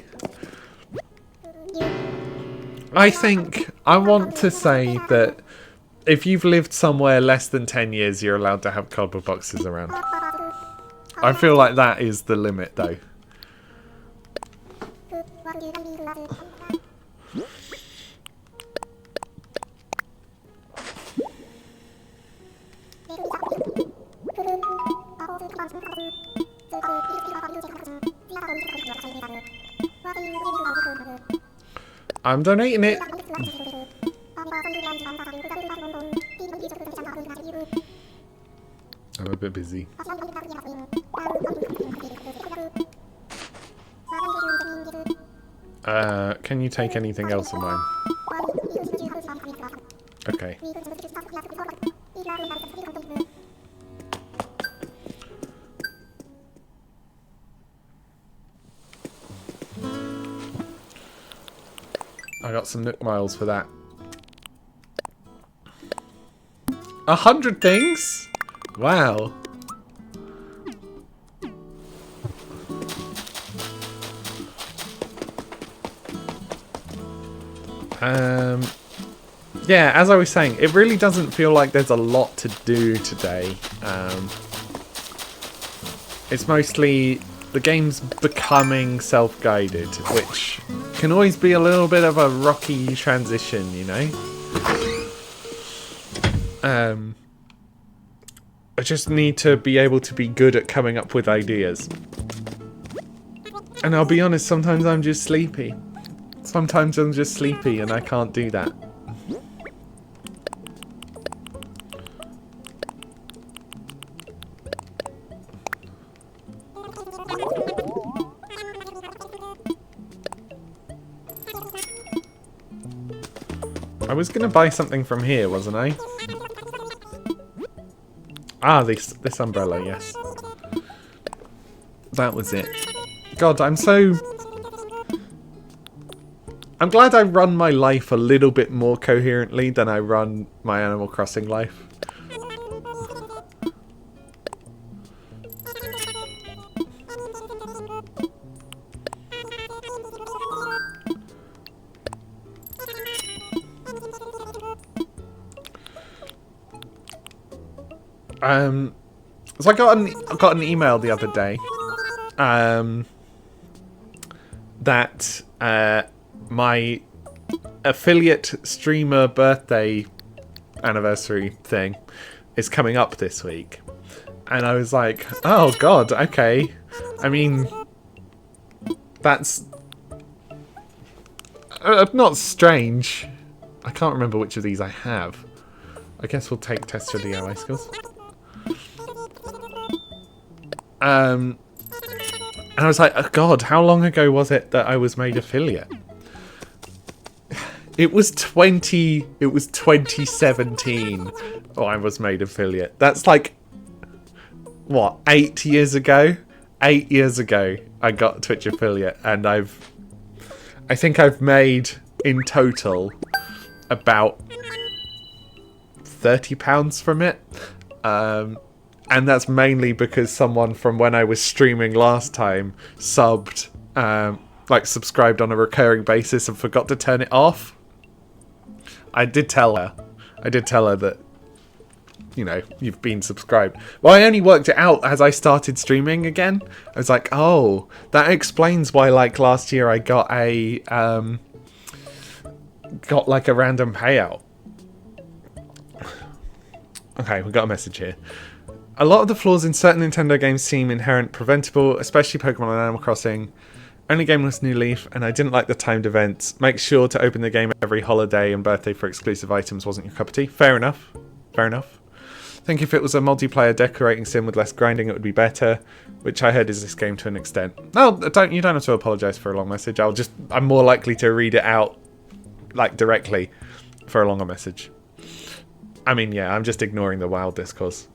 I think I want to say that if you've lived somewhere less than 10 years, you're allowed to have cardboard boxes around. I feel like that is the limit, though. I'm donating it. I'm a bit busy. Can you take anything else of mine? Okay. I got some Nook Miles for that. 100 things? Wow. Yeah, as I was saying, it really doesn't feel like there's a lot to do today. It's mostly the game's becoming self-guided, which can always be a little bit of a rocky transition, you know? I just need to be able to be good at coming up with ideas. And I'll be honest, sometimes I'm just sleepy. Sometimes I'm just sleepy and I can't do that. I was going to buy something from here, wasn't I? Ah, this umbrella, yes. That was it. God, I'm glad I run my life a little bit more coherently than I run my Animal Crossing life. So I got an email the other day that my affiliate streamer birthday anniversary thing is coming up this week. And I was like, oh god, okay. I mean, that's not strange. I can't remember which of these I have. I guess we'll take test your DIY skills. And I was like, oh god, how long ago was it that I was made affiliate? It was 2017 I was made affiliate. That's like, what, 8 years ago? 8 years ago I got Twitch affiliate, and I think I've made in total about £30 from it. And that's mainly because someone from when I was streaming last time subbed, like subscribed on a recurring basis and forgot to turn it off. I did tell her that, you know, you've been subscribed. Well, I only worked it out as I started streaming again. I was like, oh, that explains why, like, last year I got a, got like a random payout. Okay, we got a message here. A lot of the flaws in certain Nintendo games seem inherent preventable, especially Pokemon and Animal Crossing. Only game was New Leaf, and I didn't like the timed events. Make sure to open the game every holiday and birthday for exclusive items wasn't your cup of tea. Fair enough. Fair enough. I think if it was a multiplayer decorating sim with less grinding, it would be better, which I heard is this game to an extent. No, you don't have to apologise for a long message. I'm more likely to read it out, like, directly for a longer message. I mean, yeah, I'm just ignoring the wild discourse.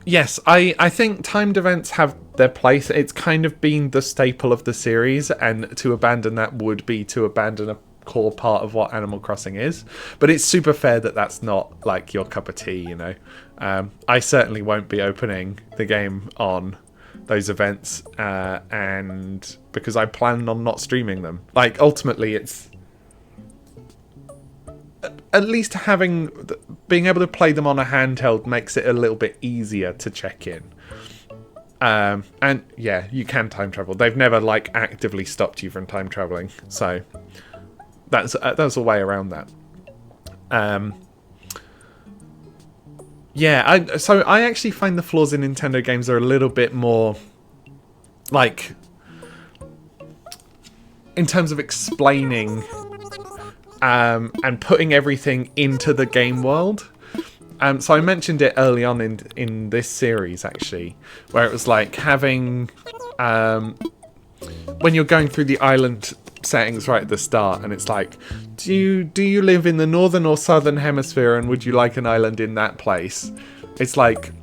Yes, I think timed events have their place. It's kind of been the staple of the series, and to abandon that would be to abandon a core part of what Animal Crossing is. But it's super fair that that's not, like, your cup of tea, you know. I certainly won't be opening the game on those events, and because I plan on not streaming them. Like, ultimately, it's at least being able to play them on a handheld makes it a little bit easier to check in. And yeah, you can time travel. They've never, like, actively stopped you from time traveling, so that's a way around that. Yeah, so I actually find the flaws in Nintendo games are a little bit more, like, in terms of explaining and putting everything into the game world. So I mentioned it early on in this series, actually, where it was like having, when you're going through the island settings right at the start, and it's like, do you live in the northern or southern hemisphere, and would you like an island in that place? It's like,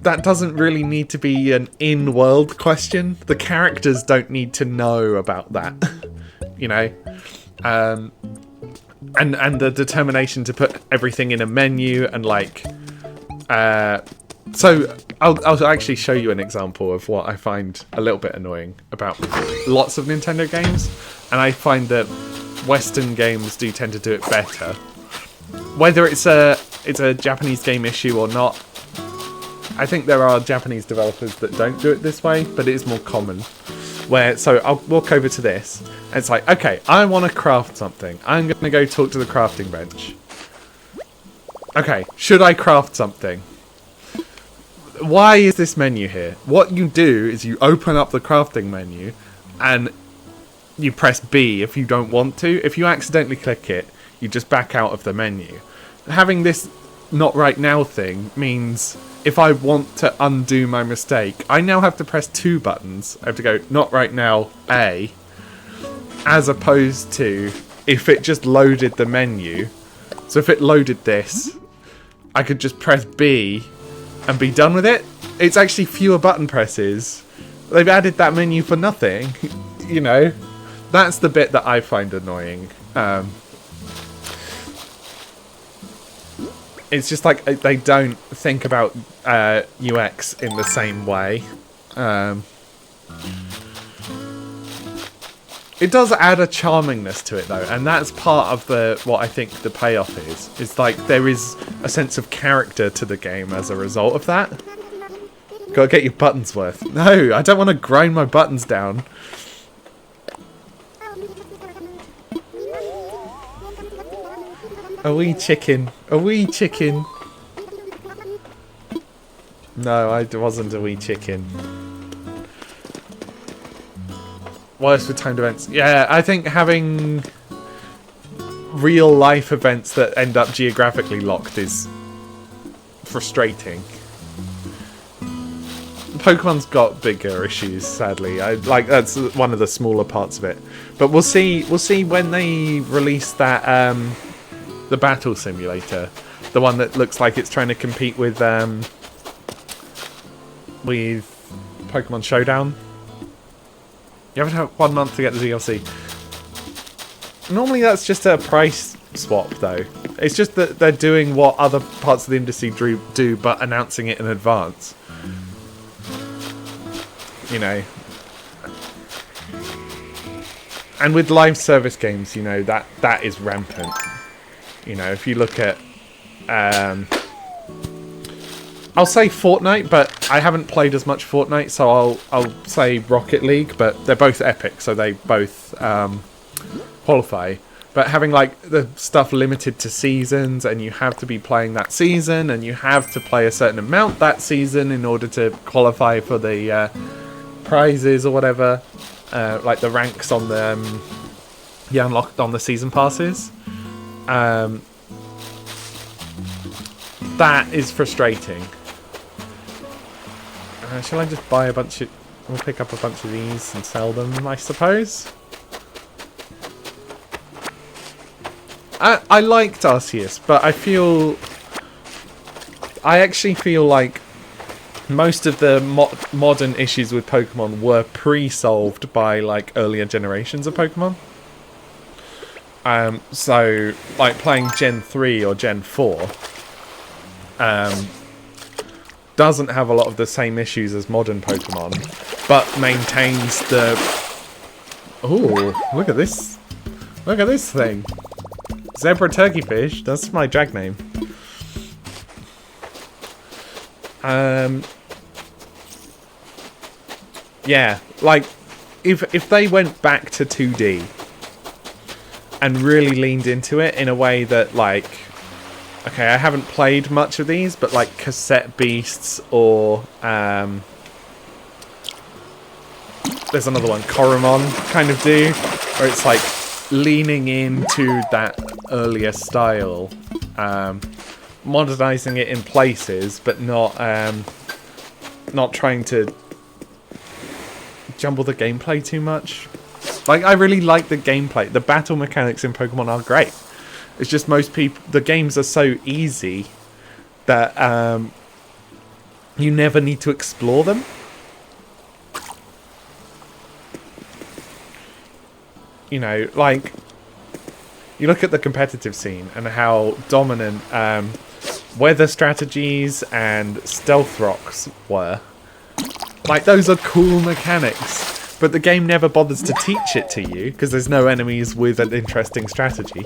that doesn't really need to be an in-world question. The characters don't need to know about that. You know, and the determination to put everything in a menu, and like, so I'll actually show you an example of what I find a little bit annoying about lots of Nintendo games, and I find that Western games do tend to do it better. Whether it's a Japanese game issue or not, I think there are Japanese developers that don't do it this way, but it is more common. So I'll walk over to this, and it's like, okay, I want to craft something. I'm going to go talk to the crafting bench. Okay, should I craft something? Why is this menu here? What you do is you open up the crafting menu, and you press B if you don't want to. If you accidentally click it, you just back out of the menu. Having this not right now thing means if I want to undo my mistake, I now have to press 2 buttons. I have to go, not right now, A, as opposed to if it just loaded the menu. So if it loaded this, I could just press B and be done with it. It's actually fewer button presses. They've added that menu for nothing. You know, that's the bit that I find annoying. It's just like they don't think about UX in the same way. It does add a charmingness to it, though, and that's part of what I think the payoff is. It's like there is a sense of character to the game as a result of that. Gotta get your buttons worth. No, I don't want to grind my buttons down. A wee chicken. A wee chicken. No, I wasn't a wee chicken. Worse with timed events. Yeah, I think having real life events that end up geographically locked is frustrating. Pokemon's got bigger issues, sadly. That's one of the smaller parts of it. But we'll see when they release that the battle simulator, the one that looks like it's trying to compete with Pokemon Showdown. You have to have 1 month to get the DLC. Normally that's just a price swap, though. It's just that they're doing what other parts of the industry do, but announcing it in advance. You know. And with live service games, you know, that is rampant. You know, if you look at... I'll say Fortnite, but I haven't played as much Fortnite, so I'll say Rocket League, but they're both epic, so they both qualify. But having like the stuff limited to seasons, and you have to be playing that season, and you have to play a certain amount that season in order to qualify for the prizes or whatever, like the ranks on the you unlocked on the season passes. That is frustrating. Shall I just buy a bunch of... We'll pick up a bunch of these and sell them, I suppose. I liked Arceus, but I actually feel like most of the modern issues with Pokemon were pre-solved by like earlier generations of Pokemon. So like playing Gen 3 or Gen 4 doesn't have a lot of the same issues as modern Pokemon, but maintains the... Ooh, look at this. Look at this thing. Zebra Turkeyfish, that's my drag name. Yeah, like, if they went back to 2D and really leaned into it in a way that, like... Okay, I haven't played much of these, but like Cassette Beasts or... there's another one, Coromon kind of do, where it's like leaning into that earlier style, modernizing it in places, but not trying to jumble the gameplay too much. Like, I really like the gameplay. The battle mechanics in Pokemon are great. It's just most people... The games are so easy that you never need to explore them. You know, like... You look at the competitive scene and how dominant weather strategies and stealth rocks were. Like, those are cool mechanics. But the game never bothers to teach it to you, because there's no enemies with an interesting strategy.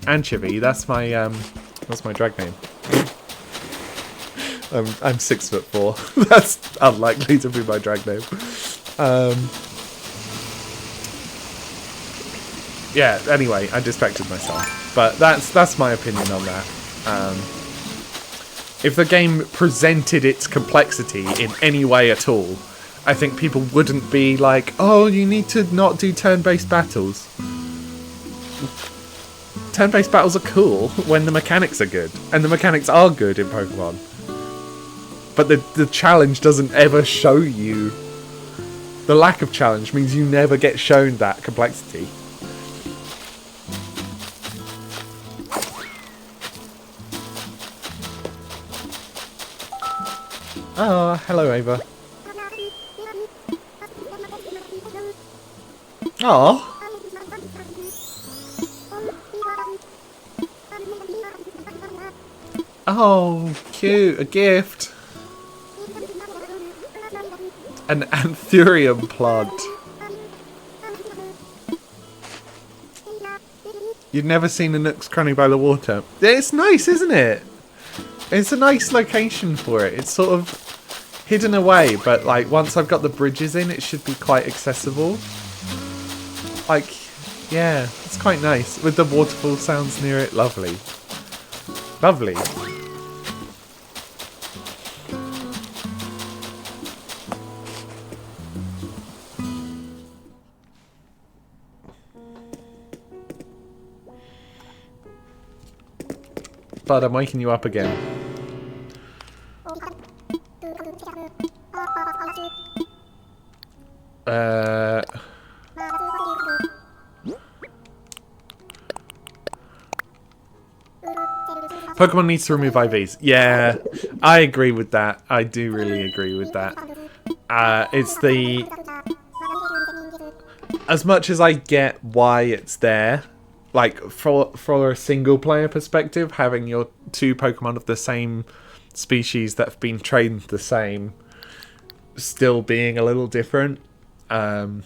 Anchovy, that's my drag name. I'm 6'4". That's unlikely to be my drag name. Yeah. Anyway, I distracted myself, but that's my opinion on that. If the game presented its complexity in any way at all, I think people wouldn't be like, "Oh, you need to not do turn-based battles." Turn-based battles are cool when the mechanics are good. And the mechanics are good in Pokemon. But the challenge doesn't ever show you... The lack of challenge means you never get shown that complexity. Oh, hello Ava. Oh. Oh, cute. A gift. An anthurium plant. You've never seen a Nook's Cranny by the water. It's nice, isn't it? It's a nice location for it. It's sort of... hidden away, but like once I've got the bridges in, it should be quite accessible. Like, yeah, it's quite nice with the waterfall sounds near it. Lovely, lovely. But I'm waking you up again. Pokemon needs to remove IVs. Yeah, I agree with that. I do really agree with that. It's the... As much as I get why it's there, like, for a single-player perspective, having your two Pokemon of the same species that have been trained the same still being a little different, I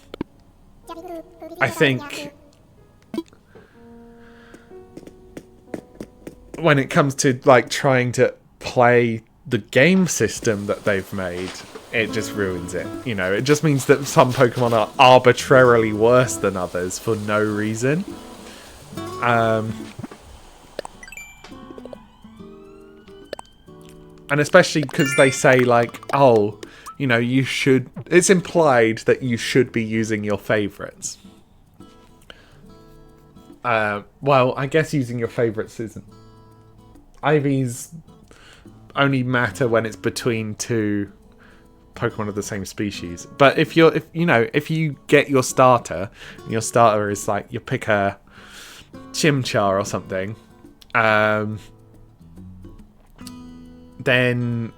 think when it comes to, like, trying to play the game system that they've made, it just ruins it. You know, it just means that some Pokemon are arbitrarily worse than others for no reason. And especially because they say, like, oh, you know, you should... It's implied that you should be using your favourites. Well, I guess using your favourites isn't... IVs only matter when it's between two Pokemon of the same species. But if you get your starter, and your starter is like, you pick a Chimchar or something, then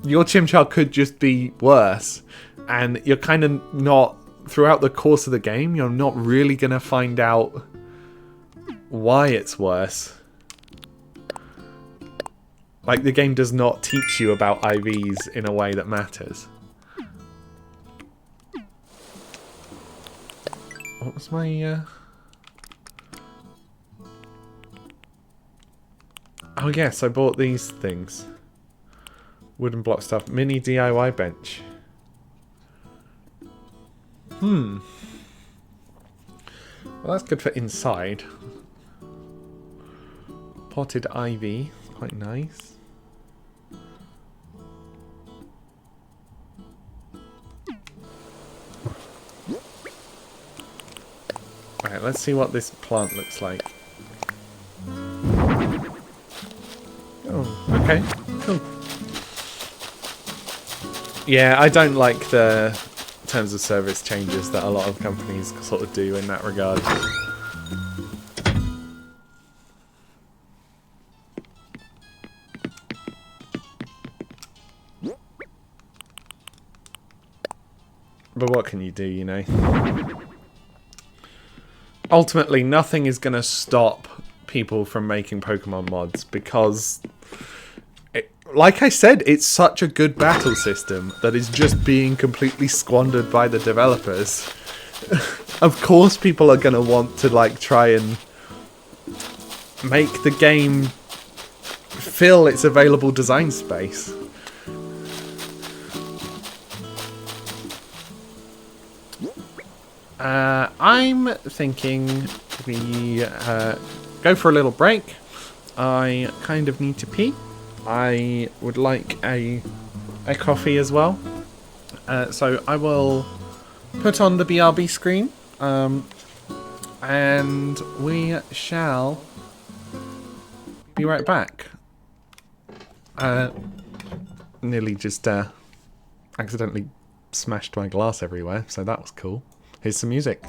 your Chimchar could just be worse, and you're kind of not, throughout the course of the game, you're not really going to find out why it's worse. Like, the game does not teach you about IVs in a way that matters. What was my... Oh yes, I bought these things. Wooden block stuff. Mini DIY bench. Well, that's good for inside. Potted ivy. Quite nice. Right, let's see what this plant looks like. Oh, okay, cool. Yeah, I don't like the terms of service changes that a lot of companies sort of do in that regard. But what can you do, you know? Ultimately, nothing is going to stop people from making Pokemon mods because, like I said, it's such a good battle system that is just being completely squandered by the developers. Of course people are going to want to, like, try and make the game fill its available design space. I'm thinking we go for a little break. I kind of need to pee. I would like a coffee as well. So I will put on the BRB screen, and we shall be right back. Nearly just accidentally smashed my glass everywhere, so that was cool. Here's some music.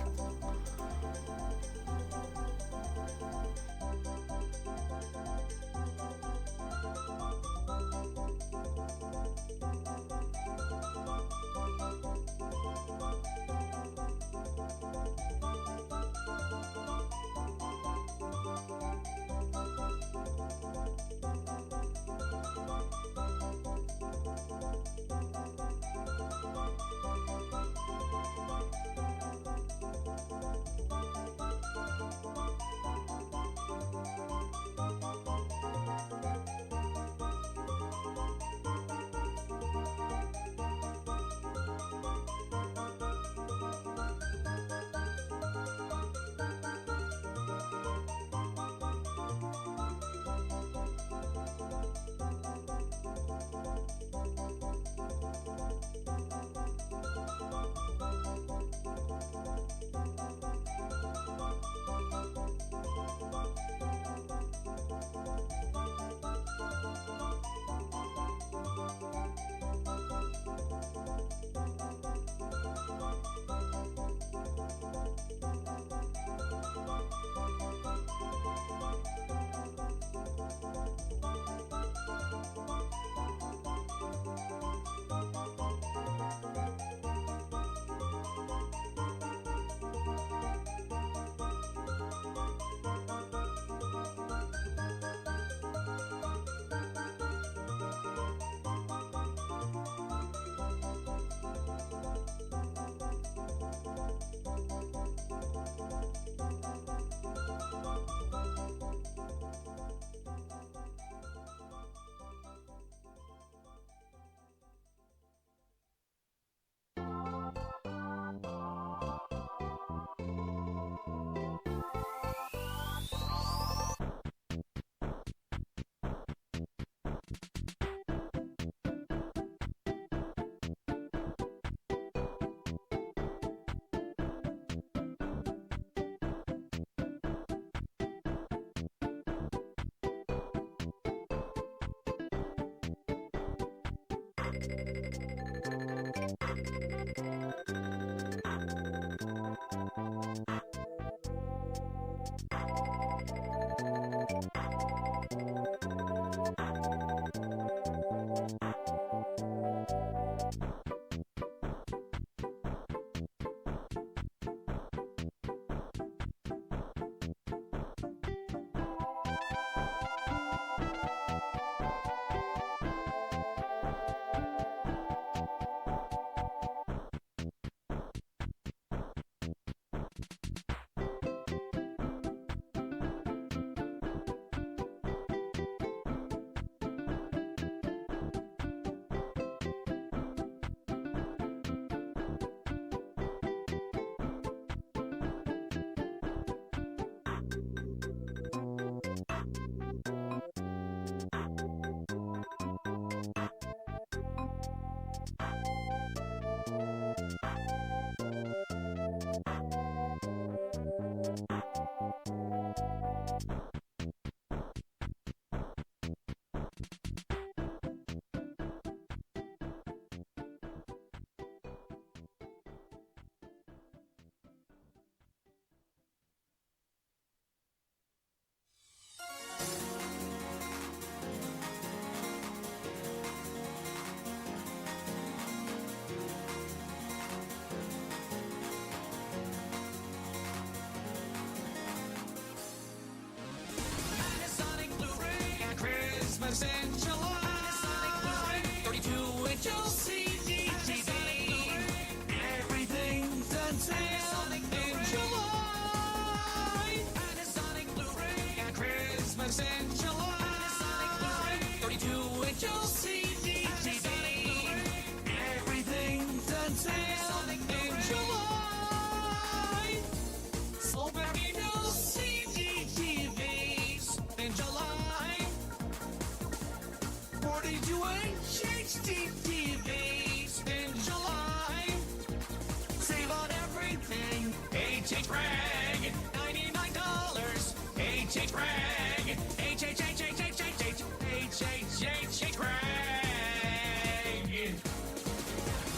Christmas in July. 32 inches CD TV. Everything's on sale in July. Panasonic Blu-ray and Christmas in July. 32 inches CD TV. Everything's on sale in July. So many new CD TVs in July. 42-inch HD TVs in July. Save on everything. HH Rag, $99. HH Rag, HHHHHHHHHH Rag.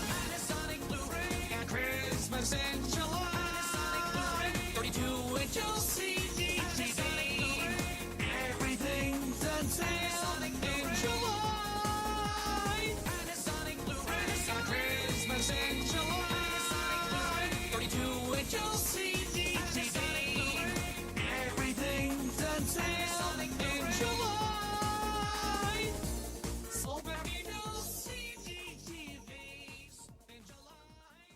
Panasonic Blu-ray and Christmas in July. 32 inches CD TV. Everything's on sale in July. Panasonic Blu-ray and Christmas in July. 32 inches CD TV. Everything's on sale in July. So many new CD TVs in July.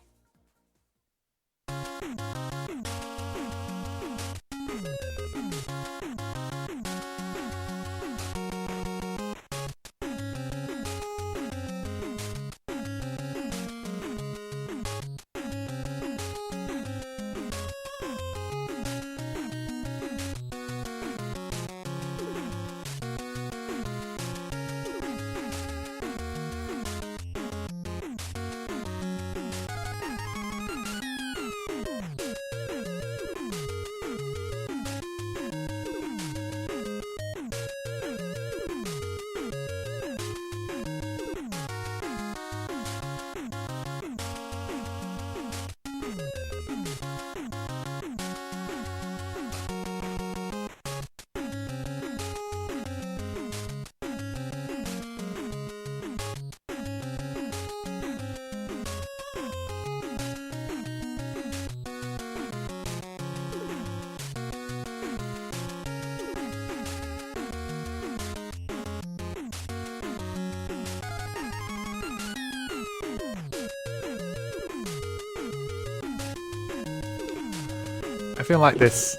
I feel like this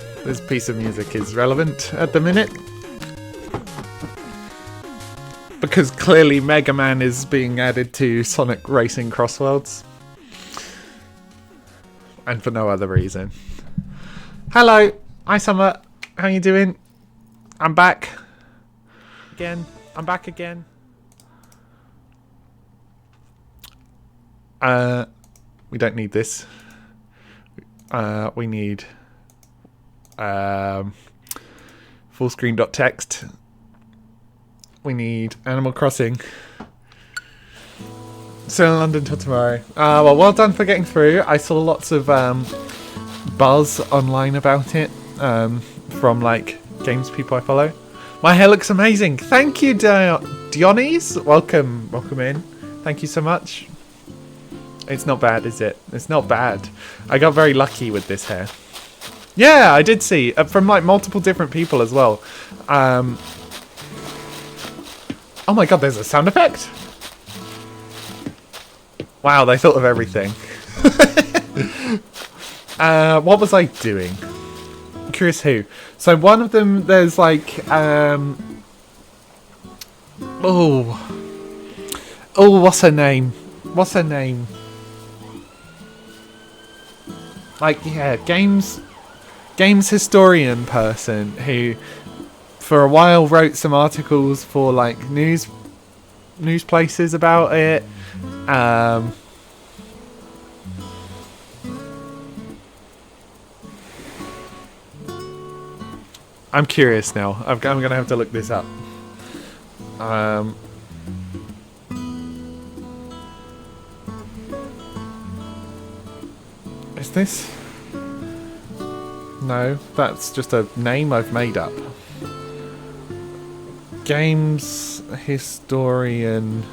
piece of music is relevant at the minute because clearly Mega Man is being added to Sonic Racing Crossworlds, and for no other reason. Hello, hi Summer, how you doing? I'm back again. I'm back again. We don't need this. We need full screen.txt. We need Animal Crossing. Still in London till tomorrow. Well done for getting through. I saw lots of buzz online about it from like games people I follow. My hair looks amazing. Thank you, Dionys. Welcome in. Thank you so much. It's not bad, is it? It's not bad. I got very lucky with this hair. Yeah, I did see from like multiple different people as well. Oh my god, there's a sound effect. Wow, they thought of everything. What was I doing? I'm curious who. So one of them, there's like, what's her name? What's her name? Like, yeah, games historian person who, for a while, wrote some articles for like news places about it. I'm curious now. I'm gonna have to look this up. Is this? No, that's just a name I've made up. Games historian,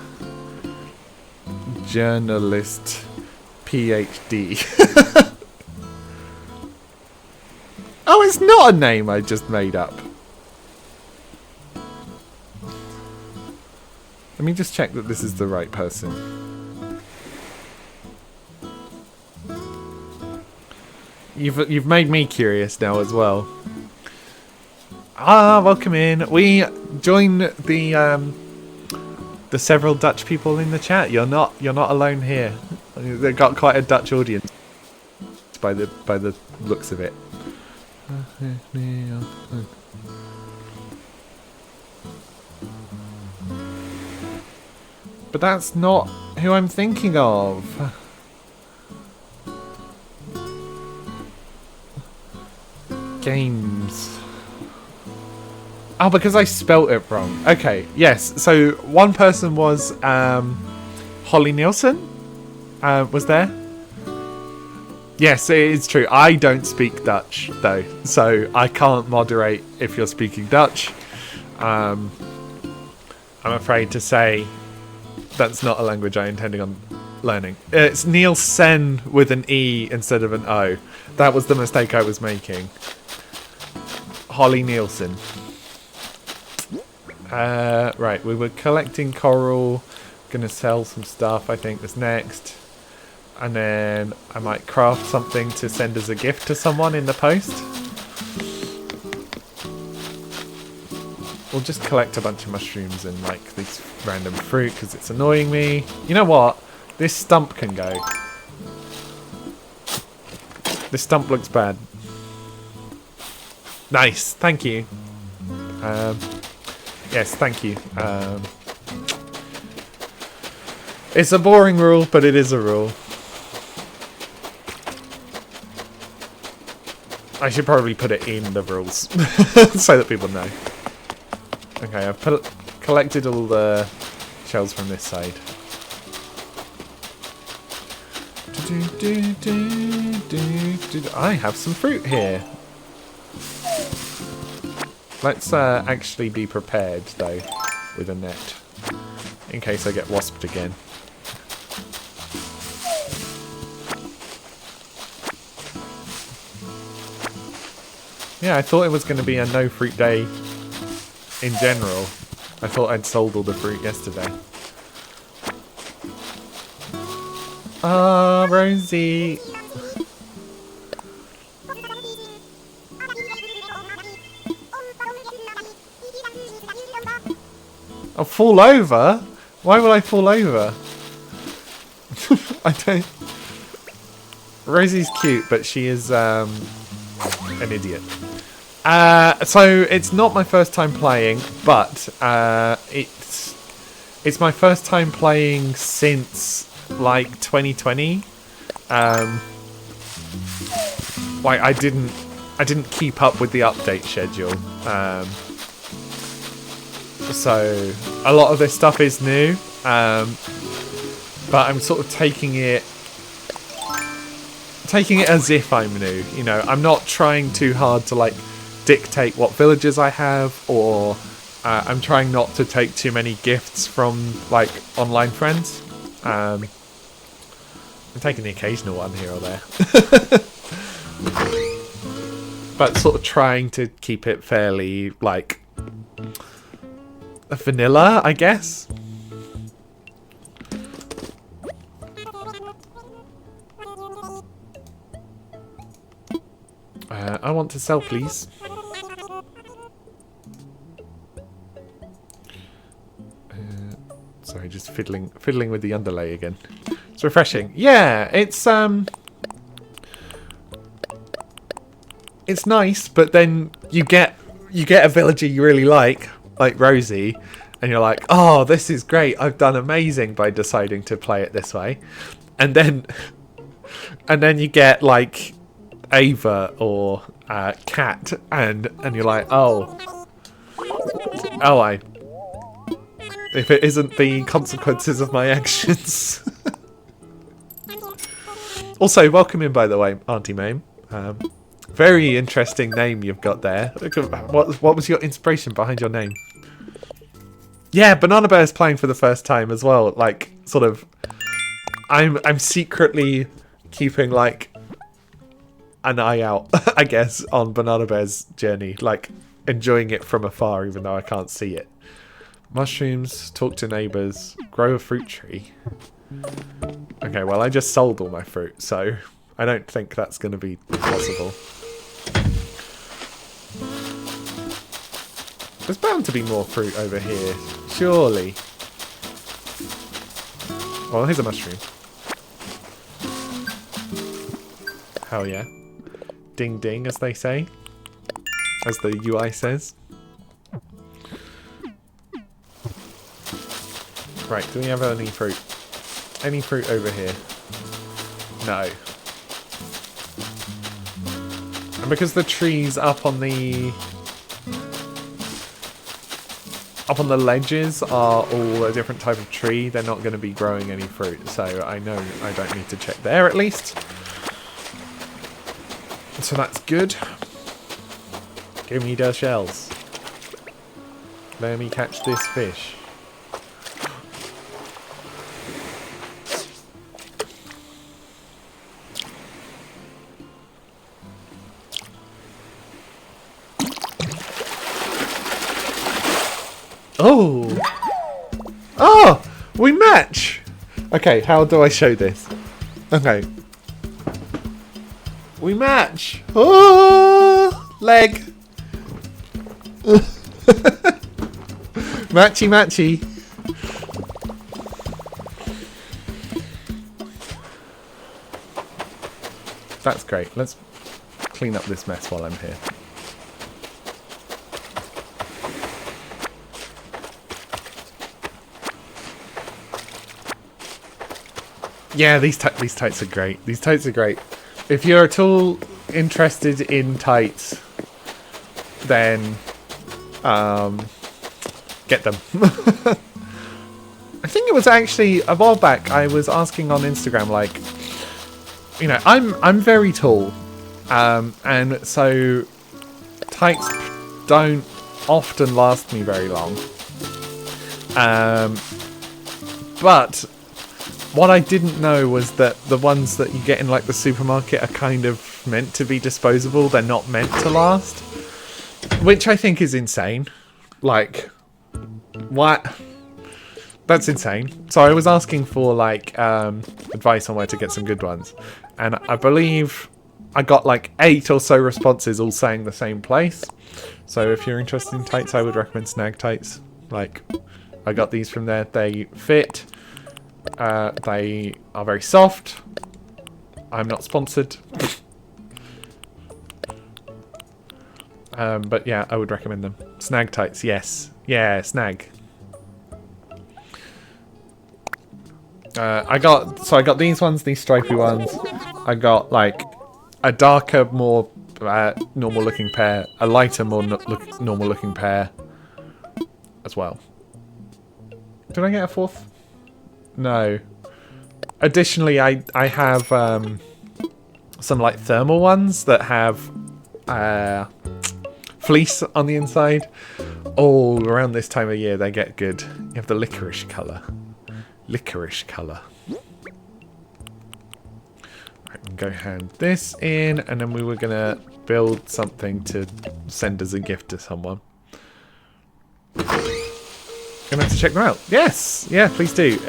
journalist, PhD. Oh, it's not a name I just made up. Let me just check that this is the right person. You've made me curious now as well. Welcome in. We join the several Dutch people in the chat. You're not alone here. They've got quite a Dutch audience by the looks of it. But that's not who I'm thinking of. Games. Oh, because I spelt it wrong. Okay, yes. So one person was Holly Nielsen. Was there? Yes, it is true. I don't speak Dutch though, so I can't moderate if you're speaking Dutch. I'm afraid to say that's not a language I'm intending on learning. It's Nielsen with an E instead of an O. That was the mistake I was making. Holly Nielsen. Right, we were collecting coral. Gonna sell some stuff, I think, was next. And then I might craft something to send as a gift to someone in the post. We'll just collect a bunch of mushrooms and like this random fruit because it's annoying me. You know what? This stump can go. This stump looks bad. Nice, thank you. Yes, thank you. It's a boring rule, but it is a rule. I should probably put it in the rules so that people know. Okay, I've collected all the shells from this side. I have some fruit here. Let's actually be prepared though with a net in case I get wasped again. Yeah, I thought it was going to be a no fruit day in general. I thought I'd sold all the fruit yesterday. Ah, Rosie. I'll fall over? Why would I fall over? I don't... Rosie's cute, but she is an idiot. So it's not my first time playing, but it's my first time playing since like 2020. Like I didn't keep up with the update schedule. So a lot of this stuff is new. but I'm sort of taking it as if I'm new. You know, I'm not trying too hard to like dictate what villages I have, or I'm trying not to take too many gifts from like online friends. I'm taking the occasional one here or there. But sort of trying to keep it fairly, like, vanilla, I guess. I want to sell, please. Sorry, just fiddling with the underlay again. It's refreshing. Yeah, it's nice, but then you get a villager you really like Rosie, and you're like, oh, this is great. I've done amazing by deciding to play it this way, and then you get like Ava or Cat, and you're like, if it isn't the consequences of my actions. Also, welcome in, by the way, Auntie Mame. Very interesting name you've got there. What was your inspiration behind your name? Yeah, Banana Bear's playing for the first time as well. Like, sort of, I'm secretly keeping like an eye out, I guess, on Banana Bear's journey. Like, enjoying it from afar, even though I can't see it. Mushrooms, talk to neighbours, grow a fruit tree. Okay, well, I just sold all my fruit, so I don't think that's going to be possible. There's bound to be more fruit over here, surely. Well, here's a mushroom. Hell yeah. Ding ding, as they say. As the UI says. Right, do we have any fruit? Any fruit over here? No. And because the trees up on the ledges are all a different type of tree, they're not going to be growing any fruit. So I know I don't need to check there at least. So that's good. Give me the shells. Let me catch this fish. Oh! Oh! We match! Okay, how do I show this? Okay. We match! Oh! Leg! Matchy matchy! That's great. Let's clean up this mess while I'm here. Yeah, these tights are great. These tights are great. If you're at all interested in tights, then get them. I think it was actually a while back. I was asking on Instagram, like, you know, I'm very tall, and so tights don't often last me very long. But what I didn't know was that the ones that you get in like the supermarket are kind of meant to be disposable. They're not meant to last, which I think is insane. Like, what? That's insane. So I was asking for like advice on where to get some good ones, and I believe I got like 8 or so responses all saying the same place. So if you're interested in tights, I would recommend Snag tights. Like, I got these from there. They fit. They are very soft. I'm not sponsored. But yeah, I would recommend them. Snag tights, yes. Yeah, Snag. I got these ones, these stripy ones. I got like a darker, more normal looking pair, a lighter, more normal looking pair as well. Did I get a fourth? No. Additionally, I have some like thermal ones that have fleece on the inside. Oh, around this time of year they get good. You have the licorice colour. Licorice colour. Right, we can go hand this in, and then we were gonna build something to send as a gift to someone. Gonna have to check them out. Yes, yeah, please do.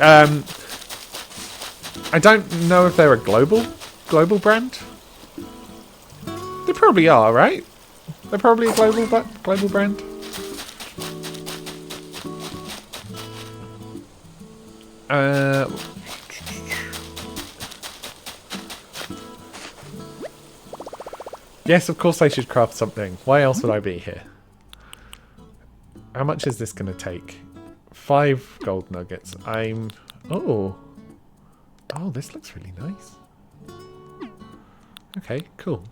I don't know if they're a global brand. They probably are, right? They're probably a global brand. Yes, of course I should craft something. Why else would I be here? How much is this going to take? 5 gold nuggets. Oh, this looks really nice. Okay, cool.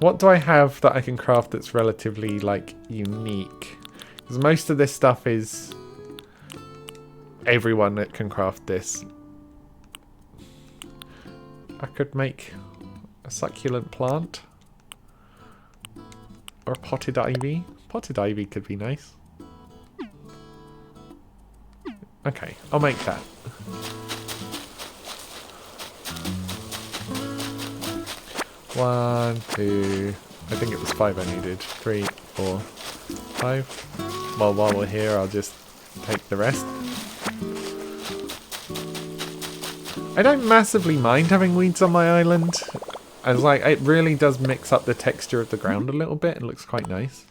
What do I have that I can craft that's relatively, like, unique? Because most of this stuff is everyone that can craft this. I could make a succulent plant. Or a potted ivy. Potted ivy could be nice. Okay, I'll make that. One, two, I think it was 5 I needed. 3, 4, 5. Well, while we're here, I'll just take the rest. I don't massively mind having weeds on my island. As like, it really does mix up the texture of the ground a little bit. It looks quite nice.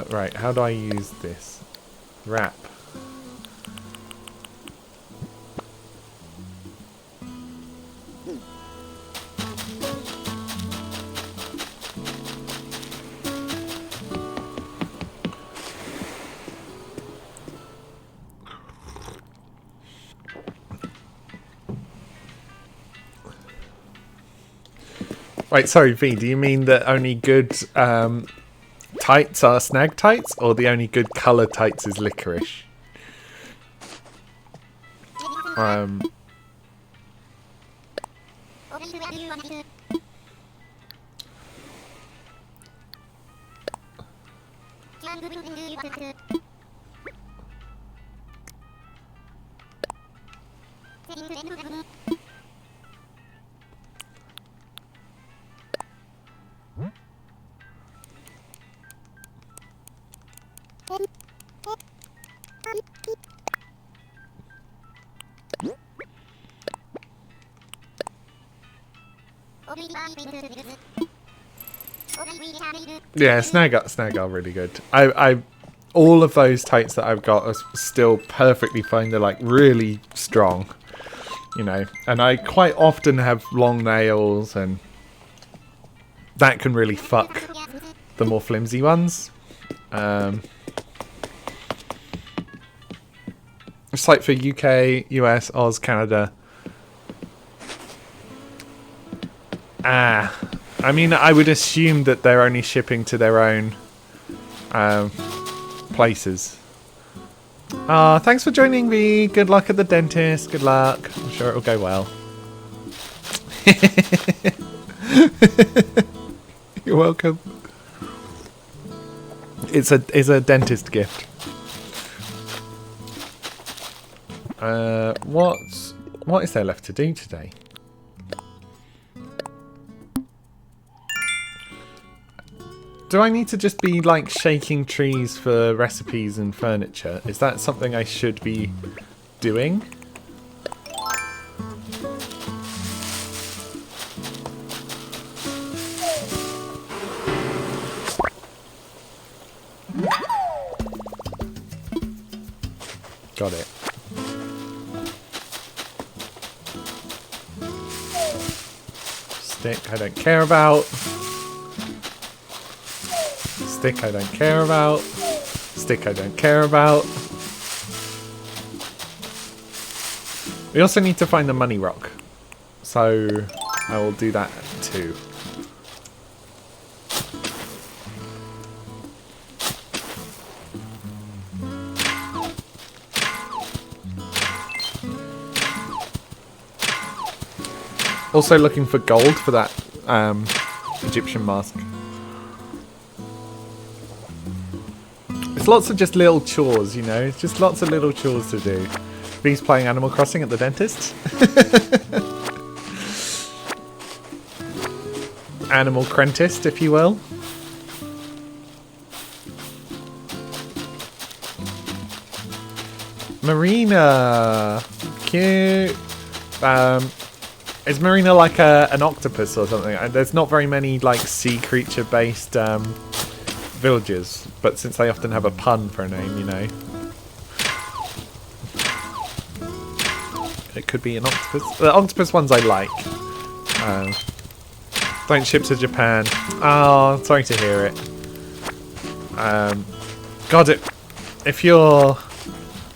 Right, how do I use this? Wrap. Right, sorry, V, do you mean that only good tights are snag tights, or the only good colour tights is licorice? Yeah, snag are really good. I all of those tights that I've got are still perfectly fine. They're like really strong, you know. And I quite often have long nails, and that can really fuck the more flimsy ones. It's like for UK, US, Oz, Canada. I mean, I would assume that they're only shipping to their own places. Thanks for joining me. Good luck at the dentist. Good luck. I'm sure it'll go well. You're welcome. It's a dentist gift. What is there left to do today? Do I need to just be like shaking trees for recipes and furniture? Is that something I should be doing? Got it. Stick I don't care about. Stick I don't care about. Stick stick I don't care about. We also need to find the money rock. So I will do that too. Also looking for gold for that Egyptian mask. It's lots of just little chores, you know? It's just lots of little chores to do. He's playing Animal Crossing at the dentist. Animal Crentist, if you will. Marina! Cute! Is Marina like an octopus or something? There's not very many like sea creature based villages, but since they often have a pun for a name, you know. It could be an octopus. The octopus ones I like. Don't ship to Japan. Oh, sorry to hear it. God, if you're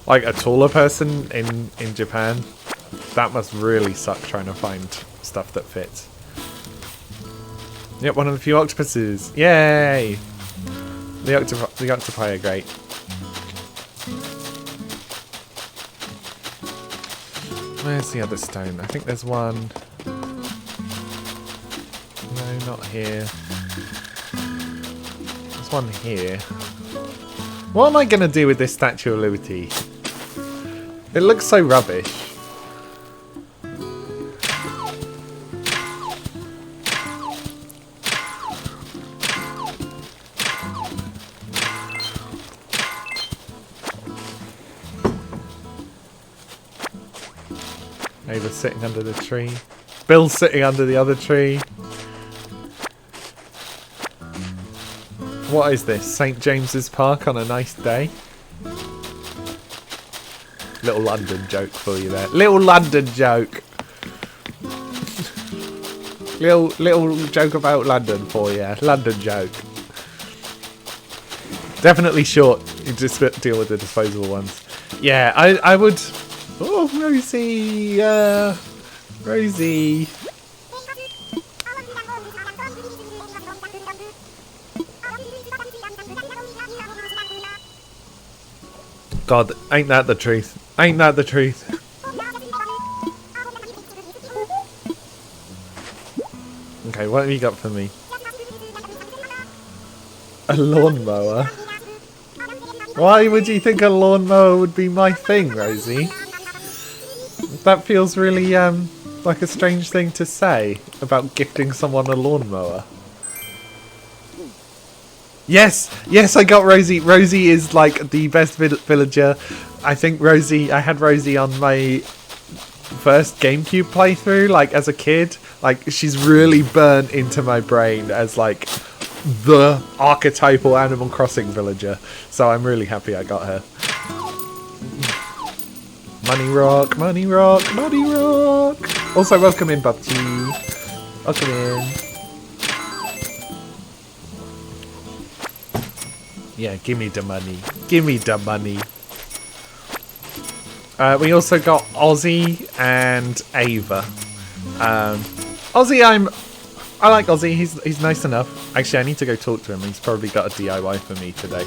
like a taller person in Japan, that must really suck trying to find stuff that fits. Yep, one of the few octopuses. Yay! The octopi are great. Where's the other stone? I think there's one. No, not here. There's one here. What am I going to do with this Statue of Liberty? It looks so rubbish. Ava's sitting under the tree. Bill's sitting under the other tree. What is this? St. James's Park on a nice day? Little London joke for you there. Little London joke. little joke about London for you. London joke. Definitely short. You just deal with the disposable ones. Yeah, I would... Oh, Rosie! Rosie! God, ain't that the truth? Ain't that the truth? Okay, what have you got for me? A lawnmower? Why would you think a lawnmower would be my thing, Rosie? That feels really, like a strange thing to say about gifting someone a lawnmower. Yes! Yes, I got Rosie. Rosie is, like, the best villager. I think Rosie... I had Rosie on my first GameCube playthrough, like, as a kid. Like, she's really burnt into my brain as, like, the archetypal Animal Crossing villager. So I'm really happy I got her. Money rock, money rock, money rock. Also, welcome in, Bubty. Welcome in. Yeah, give me the money. Give me the money. We also got Ozzy and Ava. Ozzy, I like Ozzy. He's nice enough. Actually, I need to go talk to him. He's probably got a DIY for me today.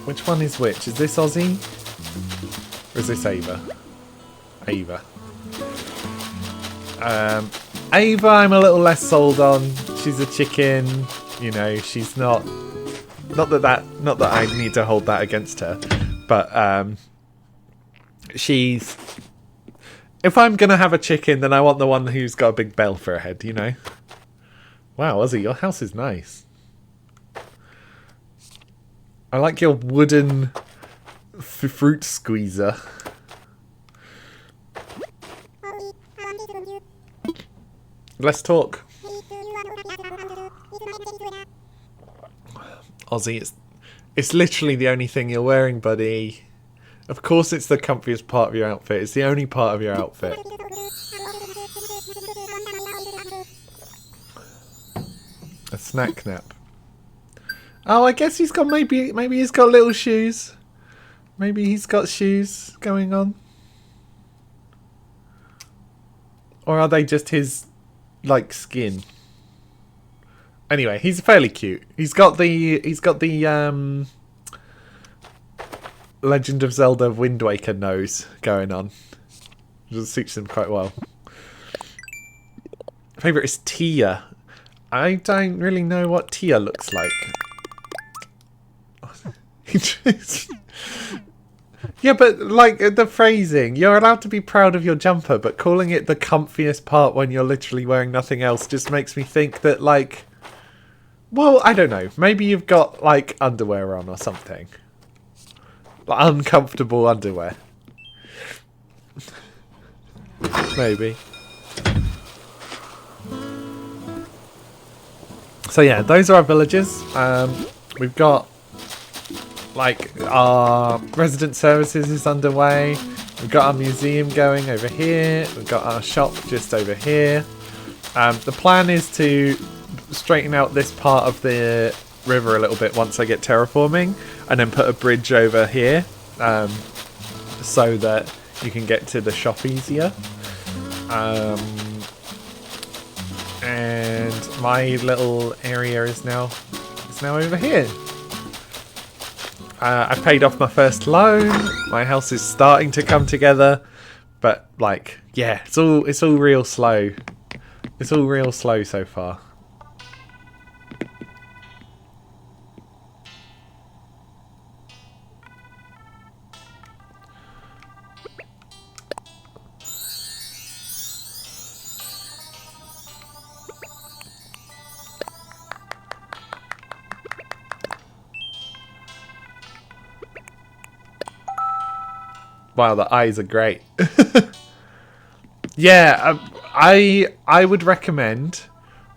Which one is which? Is this Ozzy? Or is this Ava? Ava. Ava, I'm a little less sold on. She's a chicken. You know, she's not. Not that I need to hold that against her, but she's. If I'm gonna have a chicken, then I want the one who's got a big bell for a head. You know. Wow, Ozzy, your house is nice. I like your wooden fruit squeezer. Let's talk. Ozzy, it's literally the only thing you're wearing, buddy. Of course it's the comfiest part of your outfit. It's the only part of your outfit. A snack nap. Oh, I guess he's got maybe he's got little shoes. Maybe he's got shoes going on. Or are they just his like skin? Anyway, he's fairly cute. He's got the Legend of Zelda Wind Waker nose going on. It just suits him quite well. Favorite is Tia. I don't really know what Tia looks like. Yeah, but like the phrasing, you're allowed to be proud of your jumper, but calling it the comfiest part when you're literally wearing nothing else just makes me think that like, well, I don't know. Maybe you've got like underwear on or something. Like, uncomfortable underwear. Maybe. So yeah, those are our villages. We've got like our resident services is underway. We've got our museum going over here. We've got our shop just over here. The plan is to straighten out this part of the river a little bit once I get terraforming, and then put a bridge over here so that you can get to the shop easier. And my little area is now over here. I've paid off my first loan. My house is starting to come together, but like, yeah, it's all real slow. It's all real slow so far. Wow, the eyes are great. Yeah, I would recommend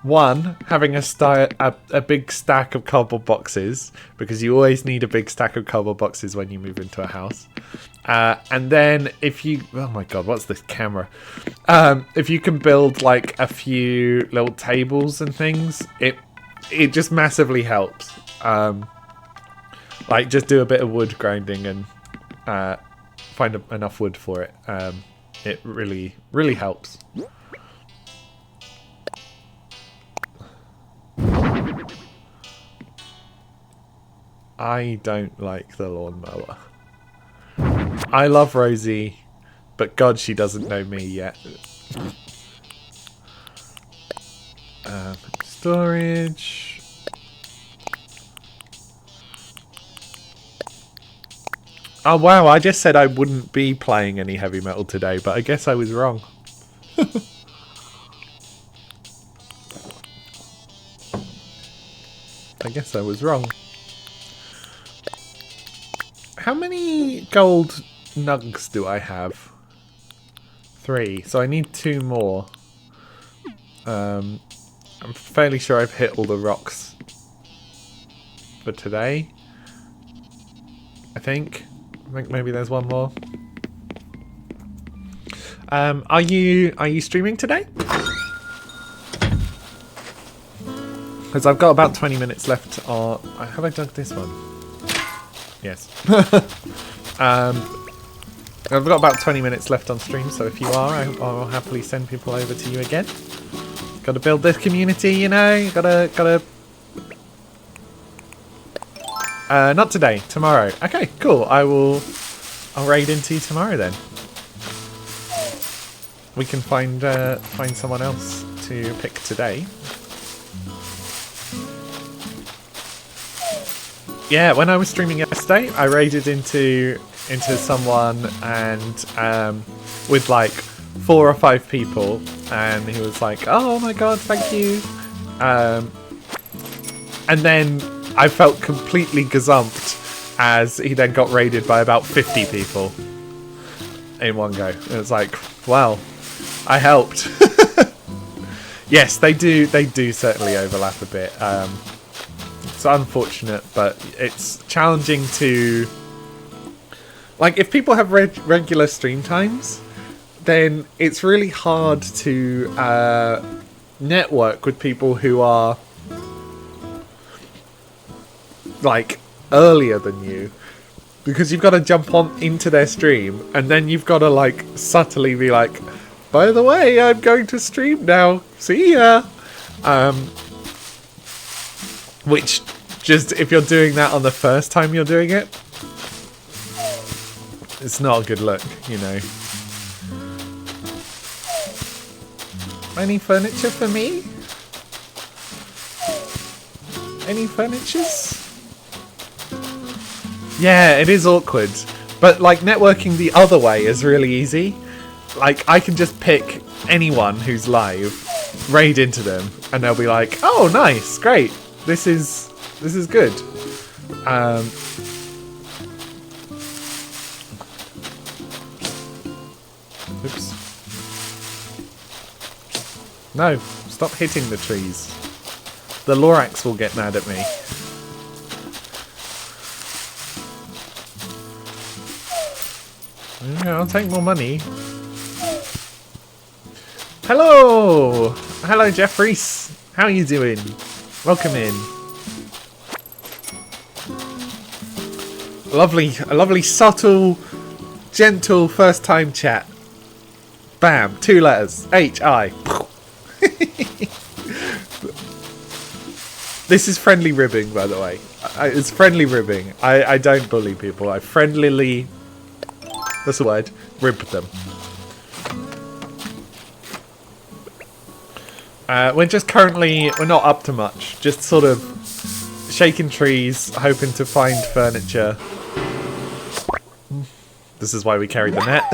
one having a big stack of cardboard boxes, because you always need a big stack of cardboard boxes when you move into a house. And then if you, oh my god, what's this camera? If you can build like a few little tables and things, it just massively helps. Like just do a bit of wood grinding and find enough wood for it. It really helps. I don't like the lawnmower. I love Rosie, but God, she doesn't know me yet. Storage. Oh wow, I just said I wouldn't be playing any heavy metal today, but I guess I was wrong. I guess I was wrong. How many gold nugs do I have? 3, so I need 2 more. I'm fairly sure I've hit all the rocks for today. I think maybe there's one more. Are you streaming today? Because I've got about 20 minutes left. Have I dug this one? Yes. I've got about 20 minutes left on stream, so if you are, I'll happily send people over to you again. Got to build this community, you know. Gotta. Not today. Tomorrow. Okay, cool. I'll raid into you tomorrow then. We can find someone else to pick today. Yeah, when I was streaming yesterday, I raided into someone and with like 4 or 5 people, and he was like, "Oh my god, thank you," and then I felt completely gazumped as he then got raided by about 50 people in one go. It was like, wow, I helped. Yes, they do certainly overlap a bit. It's unfortunate, but it's challenging to... Like, if people have regular stream times, then it's really hard to network with people who are like earlier than you, because you've got to jump on into their stream, and then you've got to like subtly be like, by the way, I'm going to stream now. See ya. Which, just if you're doing that on the first time you're doing it, it's not a good look, you know. Any furniture for me? Any furnitures? Yeah, it is awkward. But like networking the other way is really easy. Like I can just pick anyone who's live, raid into them, and they'll be like, "Oh, nice, great. This is good." Oops. No, stop hitting the trees. The Lorax will get mad at me. Yeah, I'll take more money. Hello! Hello, Jeffries. How are you doing? Welcome in. A lovely, subtle, gentle first-time chat. Bam, 2 letters. H-I. This is friendly ribbing, by the way. It's friendly ribbing. I don't bully people. I friendlily, that's the word, rib them. We're just currently, we're not up to much. Just sort of shaking trees, hoping to find furniture. This is why we carry the net.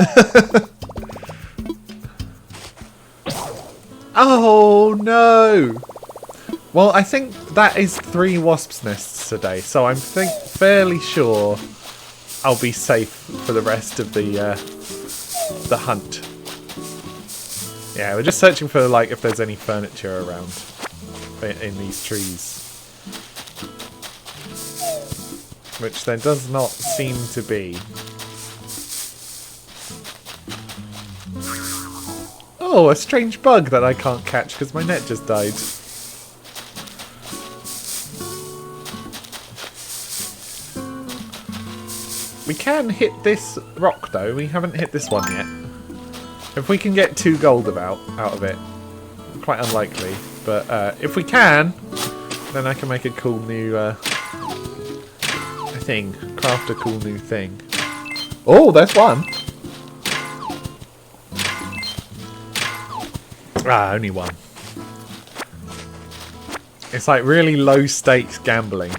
Oh no! Well, I think that is 3 wasps' nests today, so I'm fairly sure I'll be safe for the rest of the hunt. Yeah, we're just searching for like if there's any furniture around in these trees, which there does not seem to be. Oh, a strange bug that I can't catch because my net just died. We can hit this rock though, we haven't hit this one yet. If we can get 2 gold out of it, quite unlikely, but if we can, then I can make a cool new thing, craft a cool new thing. Oh, there's one! Ah, only one. It's like really low stakes gambling.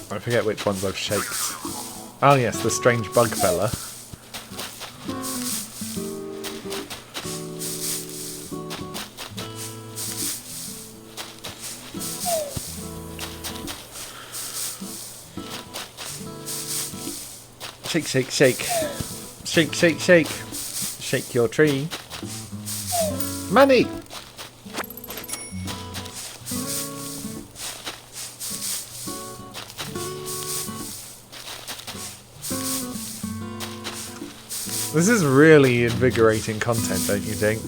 I forget which ones I've shaked. Oh yes, the strange bug fella. Shake, shake, shake. Shake, shake, shake. Shake your tree. Money! This is really invigorating content, don't you think?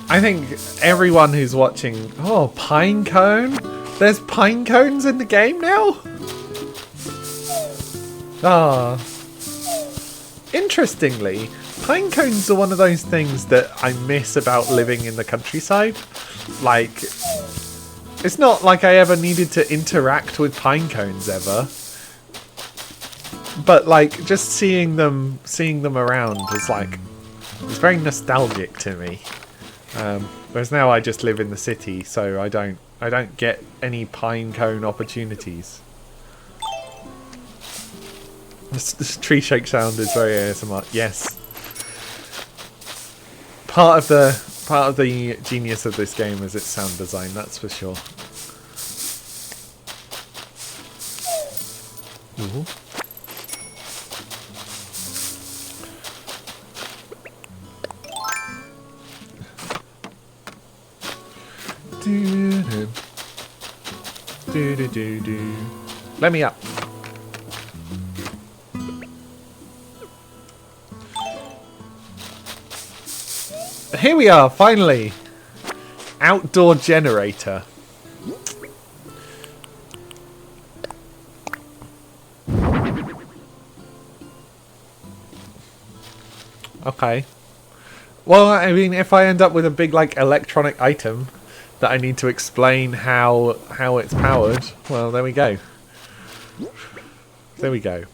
I think everyone who's watching... Oh, pine cone? There's pine cones in the game now? Ah. Interestingly, pine cones are one of those things that I miss about living in the countryside. Like, it's not like I ever needed to interact with pine cones ever. But like, just seeing them around is like, it's very nostalgic to me. Whereas now I just live in the city, so I don't get any pine cone opportunities. This tree shake sound is very ASMR. Yes. Part of the genius of this game is its sound design, that's for sure. Ooh. Do. Let me up. Here we are, finally. Outdoor generator. Okay. Well, I mean, if I end up with a big, like, electronic item that I need to explain how it's powered, well, there we go. There we go.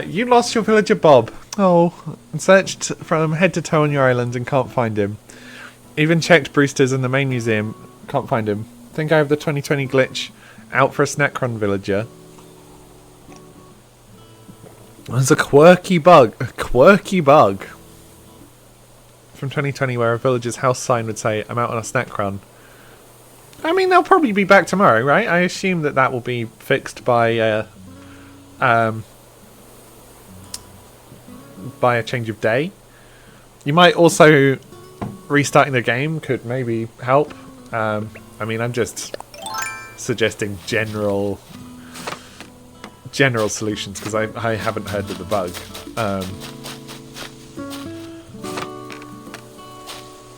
You lost your villager Bob. Oh, and searched from head to toe on your island and can't find him. Even checked Brewster's in the main museum, can't find him. Think I have the 2020 glitch out for a snack run villager. There's a quirky bug. A quirky bug. From 2020 where a villager's house sign would say, I'm out on a snack run. I mean, they'll probably be back tomorrow, right? I assume that will be fixed by a change of day. You might also... restarting the game could maybe help. I mean, I'm just suggesting general solutions because I haven't heard of the bug.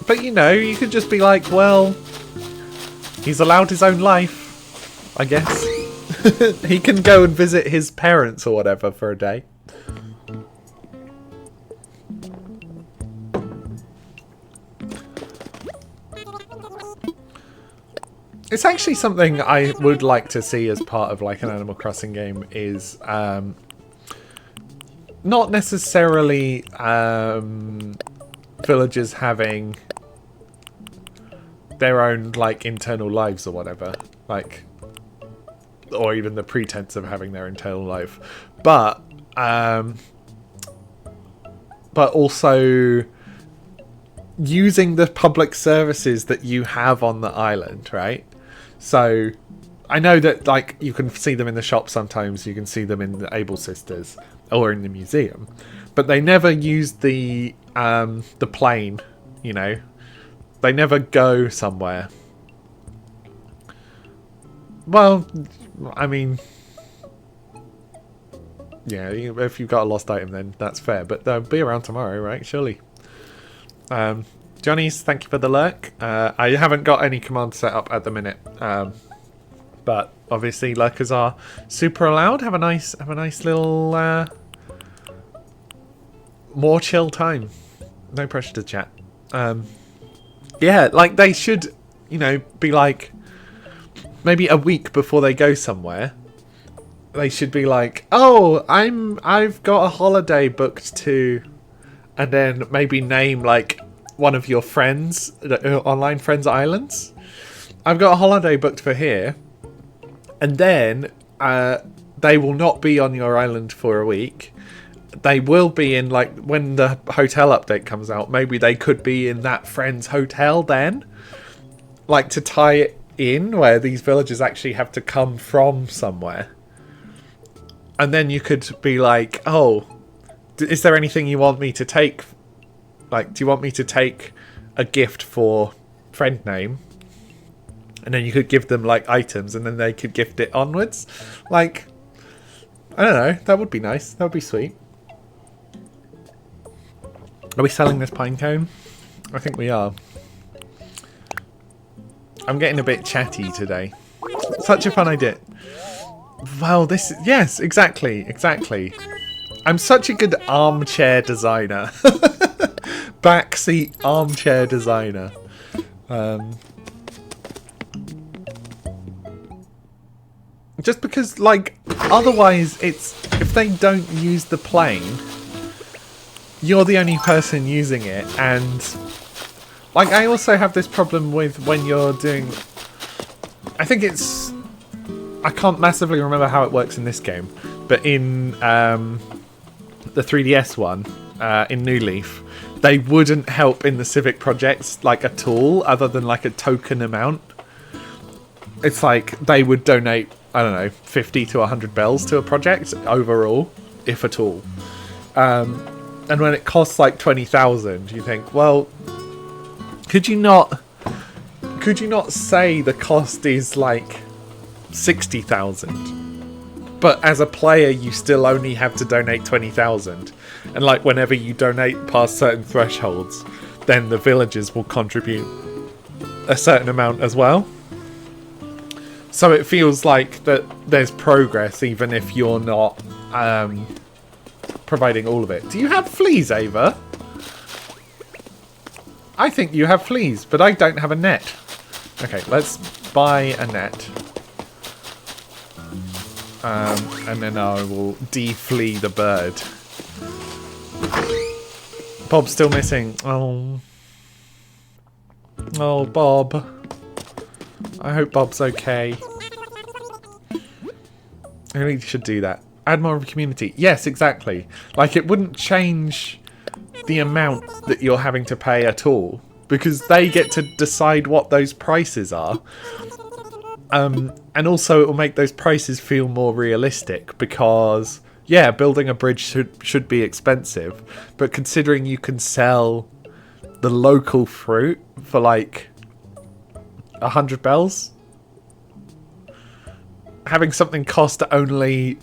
But you know, you could just be like, well, he's allowed his own life, I guess. He can go and visit his parents or whatever for a day. It's actually something I would like to see as part of like an Animal Crossing game is not necessarily villagers having their own like internal lives or whatever, like, or even the pretense of having their internal life, but also using the public services that you have on the island, right? So, I know that like you can see them in the shop sometimes. You can see them in the Able Sisters or in the museum, but they never use the plane. You know, they never go somewhere. Well, I mean, yeah, if you've got a lost item, then that's fair. But they'll be around tomorrow, right? Surely. Johnny's, thank you for the lurk. I haven't got any command set up at the minute, but obviously lurkers are super allowed. Have a nice little more chill time. No pressure to chat. Yeah, like they should, you know, be like maybe a week before they go somewhere. They should be like, oh, I've got a holiday booked to, and then maybe name like one of your friends, online friends islands. I've got a holiday booked for here, and then they will not be on your island for a week. They will be in, like, when the hotel update comes out, maybe they could be in that friend's hotel then, like to tie it in where these villagers actually have to come from somewhere. And then you could be like, oh, is there anything you want me to take? Like, do you want me to take a gift for friend name? And then you could give them, like, items, and then they could gift it onwards. Like, I don't know. That would be nice. That would be sweet. Are we selling this pine cone? I think we are. I'm getting a bit chatty today. Such a fun idea. Well, this... Yes, exactly. Exactly. I'm such a good armchair designer. Backseat armchair designer. Just because, like, otherwise it's... If they don't use the plane, you're the only person using it, and... Like, I also have this problem with when you're doing... I think it's... I can't massively remember how it works in this game, but in the 3DS one, in New Leaf, they wouldn't help in the civic projects, like, at all, other than, like, a token amount. It's like, they would donate, I don't know, 50 to 100 bells to a project, overall, if at all. And when it costs, like, 20,000, you think, well, could you not say the cost is, like, 60,000? But as a player, you still only have to donate 20,000. And, like, whenever you donate past certain thresholds, then the villagers will contribute a certain amount as well. So it feels like that there's progress even if you're not providing all of it. Do you have fleas, Ava? I think you have fleas, but I don't have a net. Okay, let's buy a net. And then I will de-flea the bird. Bob's still missing. Oh. Oh, Bob. I hope Bob's okay. I really should do that. Add more of a community. Yes, exactly. Like, it wouldn't change the amount that you're having to pay at all, because they get to decide what those prices are. And also it will make those prices feel more realistic, because, yeah, building a bridge should be expensive, but considering you can sell the local fruit for like 100 bells, having something cost only,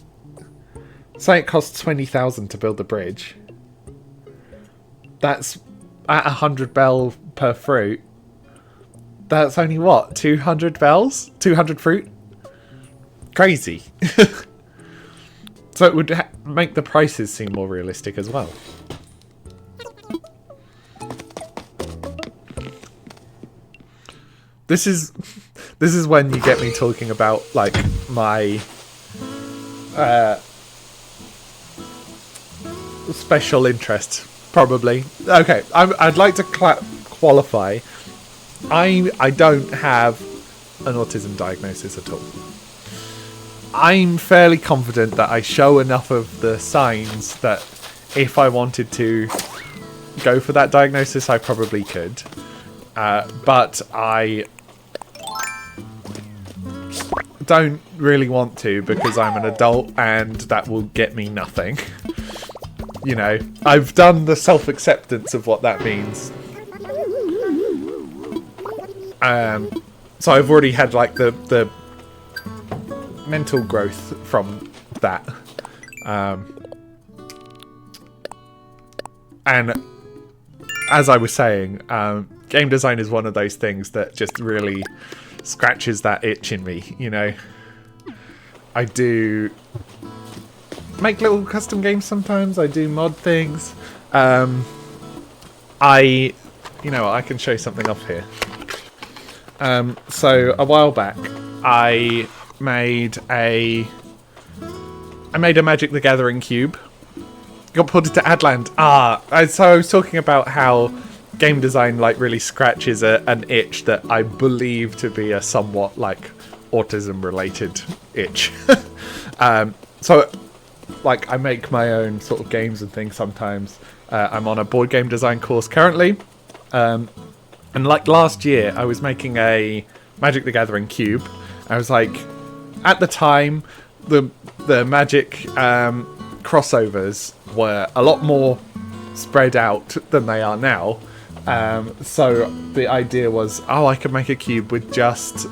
say it costs 20,000 to build the bridge, that's at 100 bell per fruit. That's only what, 200 bells? 200 fruit? Crazy. So it would make the prices seem more realistic as well. This is when you get me talking about like my special interest, probably. Okay, I'd like to qualify. I don't have an autism diagnosis at all. I'm fairly confident that I show enough of the signs that if I wanted to go for that diagnosis, I probably could. But I don't really want to, because I'm an adult and that will get me nothing. You know, I've done the self-acceptance of what that means. So I've already had like the mental growth from that. And as I was saying, game design is one of those things that just really scratches that itch in me, you know. I do make little custom games sometimes, I do mod things. I can show you something off here. So a while back, I made a Magic the Gathering cube. Got ported to Adland. So I was talking about how game design like really scratches an itch that I believe to be a somewhat like autism related itch. So like I make my own sort of games and things sometimes. I'm on a board game design course currently. And like last year, I was making a Magic the Gathering cube. I was like, at the time, the Magic crossovers were a lot more spread out than they are now. So the idea was, I could make a cube with just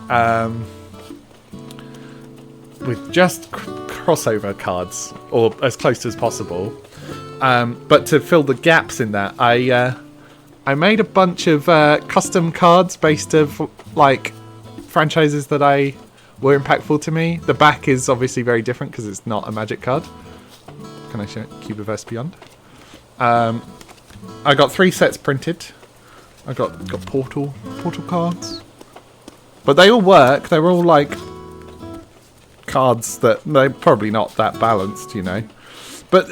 crossover cards, or as close as possible. But to fill the gaps in that, I made a bunch of custom cards based of like franchises that were impactful to me. The back is obviously very different because it's not a Magic card. Can I show it? Cubiverse Beyond. I got 3 sets printed. I got portal cards, but they all work. They were all like cards that they're probably not that balanced, you know. But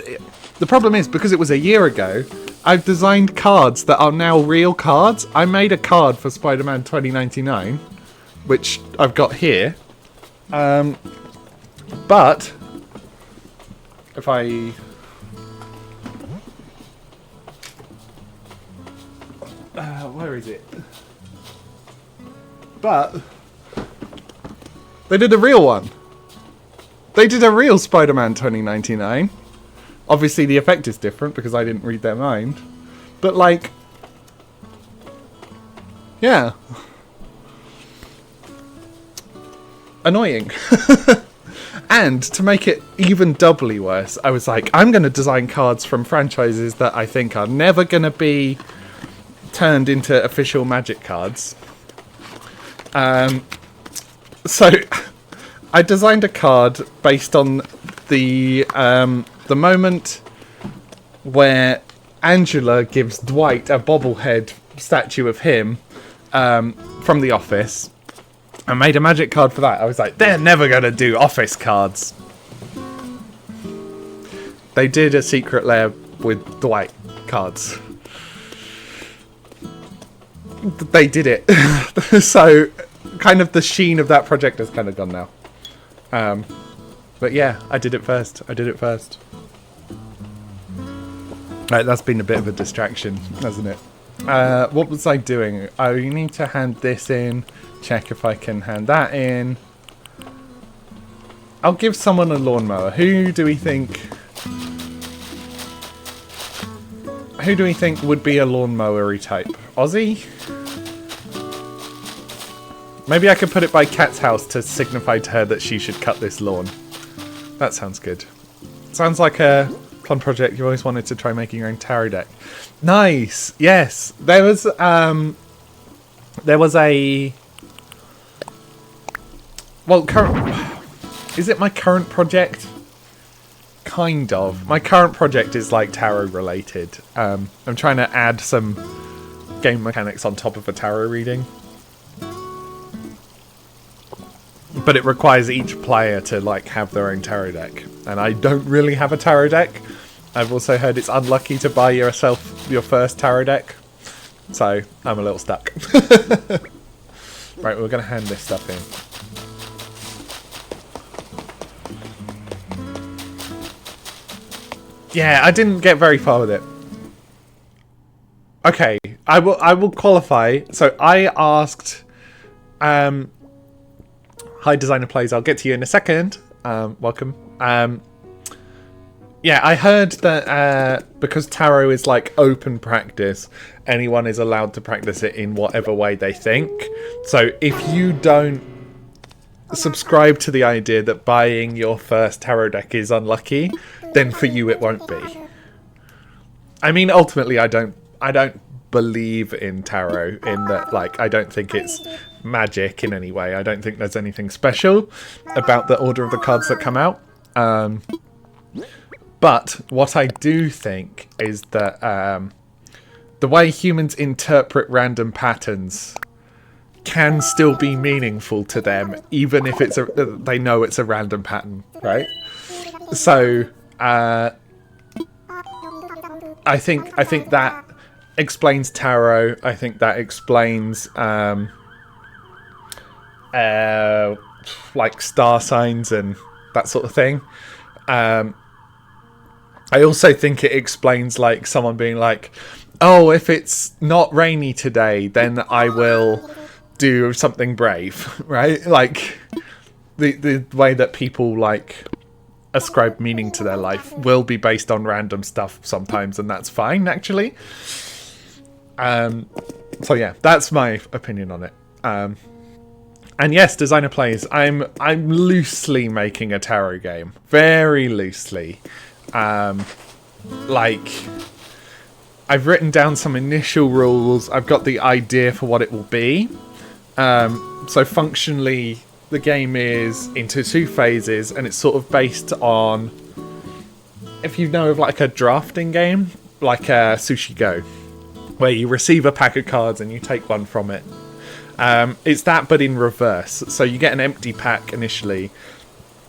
the problem is, because it was a year ago, I've designed cards that are now real cards. I made a card for Spider-Man 2099, which I've got here. But if I where is it? But they did a real one. They did a real Spider-Man 2099. Obviously the effect is different because I didn't read their mind. But like, yeah. Annoying. And to make it even doubly worse, I was like, I'm going to design cards from franchises that I think are never going to be turned into official Magic cards. So I designed a card based on the moment where Angela gives Dwight a bobblehead statue of him from The Office. I made a Magic card for that. I was like, they're never going to do Office cards. They did a Secret Lair with Dwight cards. They did it. So, kind of the sheen of that project has kind of gone now. But yeah, I did it first. Right, that's been a bit of a distraction, hasn't it? What was I doing? I need to hand this in. Check if I can hand that in. I'll give someone a lawnmower. Who do we think would be a lawnmower-y type? Ozzy? Maybe I could put it by Kat's house to signify to her that she should cut this lawn. That sounds good. Sounds like a fun project. You always wanted to try making your own tarot deck. Nice! Yes! There was a... Well, is it my current project? Kind of. My current project is like tarot related. I'm trying to add some game mechanics on top of a tarot reading. But it requires each player to like have their own tarot deck. And I don't really have a tarot deck. I've also heard it's unlucky to buy yourself your first tarot deck. So I'm a little stuck. Right, we're going to hand this stuff in. Yeah, I didn't get very far with it. Okay, I will qualify. So I asked, hi Designer Plays, I'll get to you in a second. Welcome. Yeah, I heard that because tarot is like open practice, anyone is allowed to practice it in whatever way they think. So if you don't subscribe to the idea that buying your first tarot deck is unlucky, then for you it won't be. I mean, ultimately, I don't believe in tarot in that, like, I don't think it's magic in any way. I don't think there's anything special about the order of the cards that come out. But what I do think is that the way humans interpret random patterns can still be meaningful to them, even if they know it's a random pattern, right? So I think that explains tarot. I think that explains like star signs and that sort of thing. I also think it explains like someone being like, oh, if it's not rainy today, then I will do something brave, right? Like the way that people like ascribe meaning to their life will be based on random stuff sometimes, and that's fine actually. So yeah, that's my opinion on it. And yes, Designer Plays, I'm loosely making a tarot game, very loosely. Like, I've written down some initial rules. I've got the idea for what it will be. So functionally, the game is into 2 phases, and it's sort of based on, if you know of like a drafting game, like Sushi Go, where you receive a pack of cards and you take one from it. It's that, but in reverse. So you get an empty pack initially,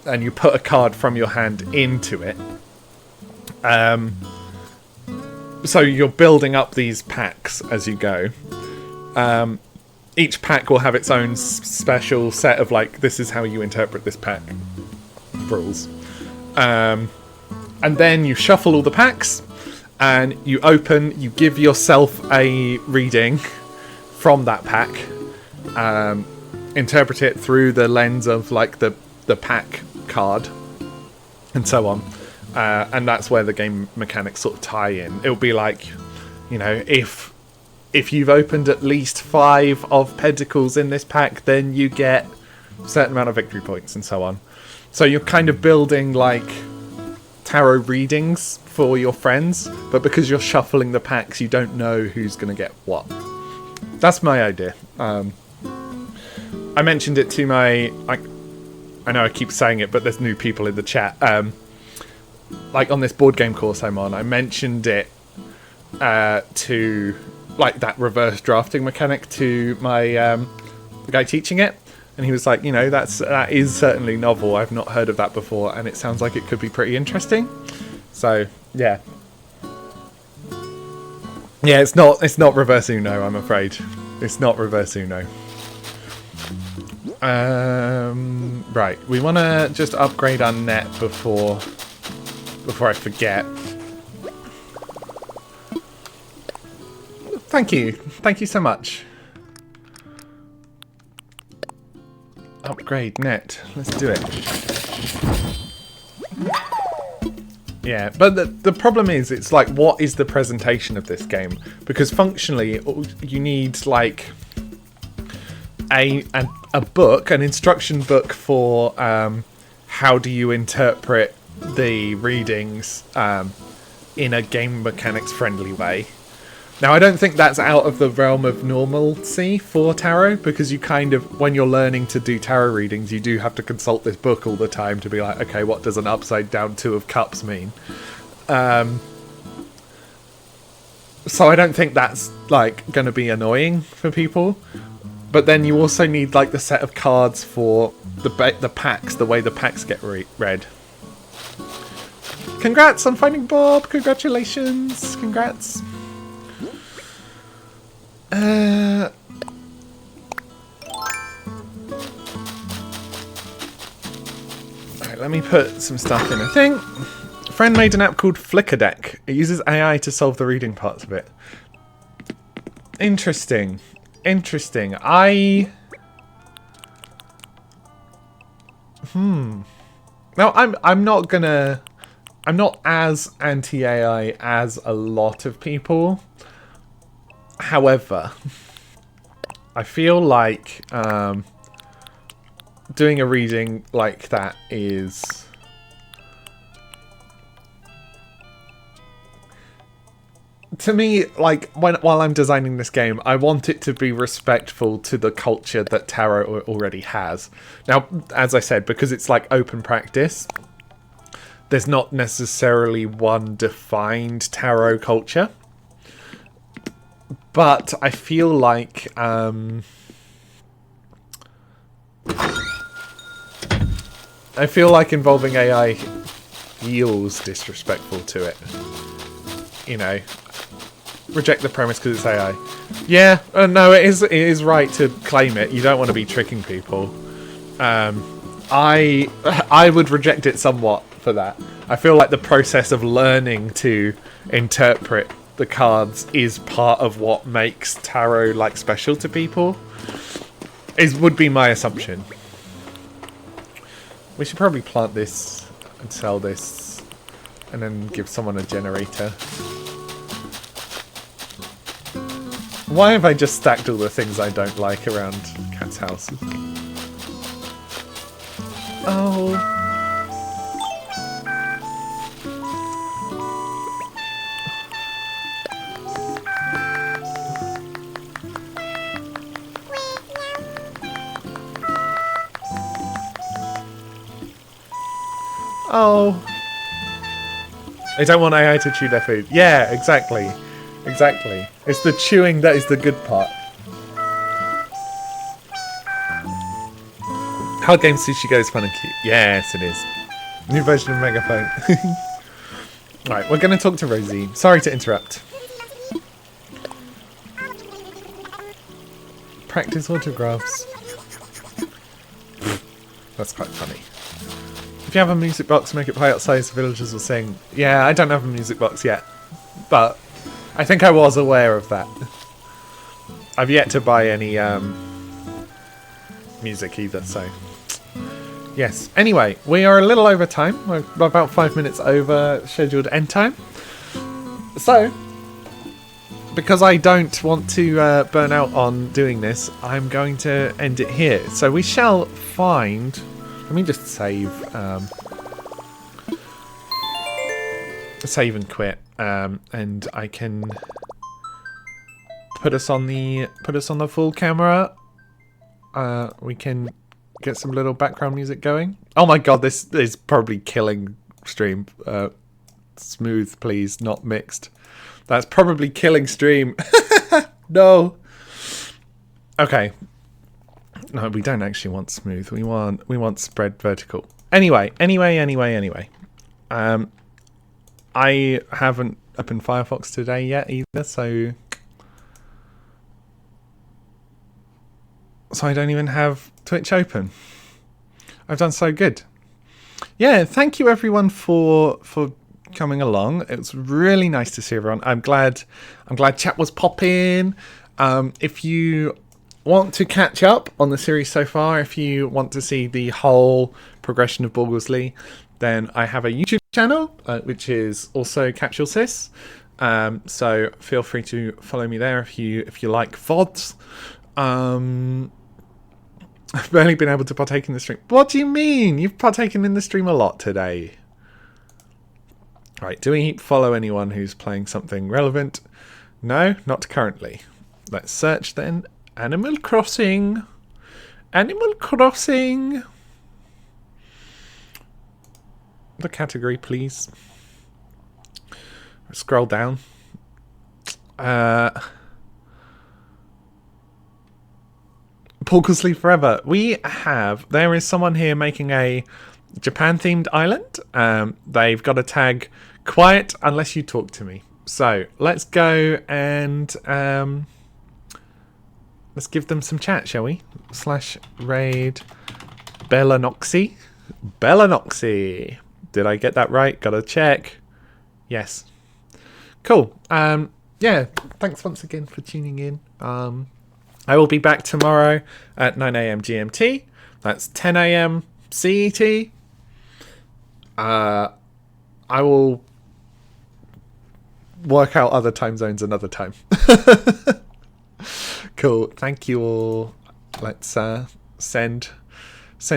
and you put a card from your hand into it. So you're building up these packs as you go. Each pack will have its own special set of, like, this is how you interpret this pack rules. And then you shuffle all the packs, and you open, you give yourself a reading from that pack. Interpret it through the lens of, like, the pack card, and so on. And that's where the game mechanics sort of tie in. It'll be like, you know, if you've opened at least 5 of Pentacles in this pack, then you get a certain amount of victory points, and so on. So you're kind of building, like, tarot readings for your friends, but because you're shuffling the packs, you don't know who's going to get what. That's my idea. I mentioned it to my... I know I keep saying it, but there's new people in the chat. Like on this board game course I'm on, I mentioned it to... like that reverse drafting mechanic to my the guy teaching it, and he was like, you know, that is certainly novel. I've not heard of that before, and it sounds like it could be pretty interesting. So yeah, it's not reverse Uno, I'm afraid. It's not reverse Uno. Right, we want to just upgrade our net before I forget. Thank you so much. Upgrade net, let's do it. Yeah, but the problem is, it's like, what is the presentation of this game? Because functionally, you need like a book, an instruction book for how do you interpret the readings in a game mechanics friendly way. Now, I don't think that's out of the realm of normalcy for tarot, because you kind of, when you're learning to do tarot readings, you do have to consult this book all the time to be like, okay, what does an upside down Two of Cups mean? So I don't think that's like going to be annoying for people. But then you also need like the set of cards for the packs, the way the packs get read. Congrats on finding Bob! Congratulations! Congrats! Alright, let me put some stuff in, I think. A friend made an app called Flicker Deck. It uses AI to solve the reading parts of it. Interesting. Interesting. Now, I'm not as anti-AI as a lot of people. However, I feel like doing a reading like that is... to me, like, while I'm designing this game, I want it to be respectful to the culture that tarot already has. Now, as I said, because it's like open practice, there's not necessarily one defined tarot culture. But I feel like involving AI feels disrespectful to it. You know, reject the premise because it's AI. Yeah, no, it is right to claim it. You don't want to be tricking people. I would reject it somewhat for that. I feel like the process of learning to interpret the cards is part of what makes tarot like special to people. Would be my assumption. We should probably plant this and sell this, and then give someone a generator. Why have I just stacked all the things I don't like around Cat's house? Oh. Oh. They don't want AI to chew their food. Yeah, exactly. Exactly. It's the chewing that is the good part. Hard game sushi go is fun and cute. Yes, it is. New version of Megaphone. Alright, we're going to talk to Rosie. Sorry to interrupt. Practice autographs. That's quite funny. If you have a music box, make it play outside so villagers will sing. Yeah, I don't have a music box yet. But I think I was aware of that. I've yet to buy any music either, so... Yes. Anyway, we are a little over time. We're about 5 minutes over scheduled end time. So, because I don't want to burn out on doing this, I'm going to end it here. So we shall find... Let me just save. save and quit, and I can put us on the full camera. We can get some little background music going. Oh my god, this is probably killing stream. Smooth, please, not mixed. That's probably killing stream. No. Okay. No, we don't actually want smooth. We want spread vertical. Anyway. I haven't opened Firefox today yet either, so I don't even have Twitch open. I've done so good. Yeah, thank you everyone for coming along. It was really nice to see everyone. I'm glad chat was popping. If you want to catch up on the series so far, if you want to see the whole progression of Borglesley, then I have a YouTube channel, which is also Capsule Sis. So feel free to follow me there if you like VODs. I've barely been able to partake in the stream. What do you mean? You've partaken in the stream a lot today. Right, do we follow anyone who's playing something relevant? No, not currently. Let's search then. Animal Crossing. Animal Crossing. The category, please. Scroll down. Borglesley Forever. There is someone here making a Japan-themed island. They've got a tag, quiet unless you talk to me. So, let's go and let's give them some chat, shall we? /raid Bellanoxy. Bellanoxy. Did I get that right? Gotta check. Yes. Cool. Yeah, thanks once again for tuning in. I will be back tomorrow at 9 a.m. GMT. That's 10 a.m. CET. I will work out other time zones another time. Cool. Thank you all. Let's send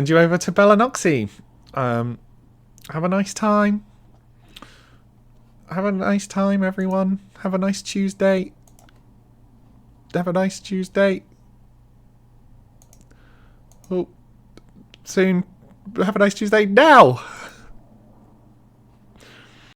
you over to Bellanoxy. Have a nice time. Have a nice time, everyone. Have a nice Tuesday. Have a nice Tuesday. Oh, soon. Have a nice Tuesday now.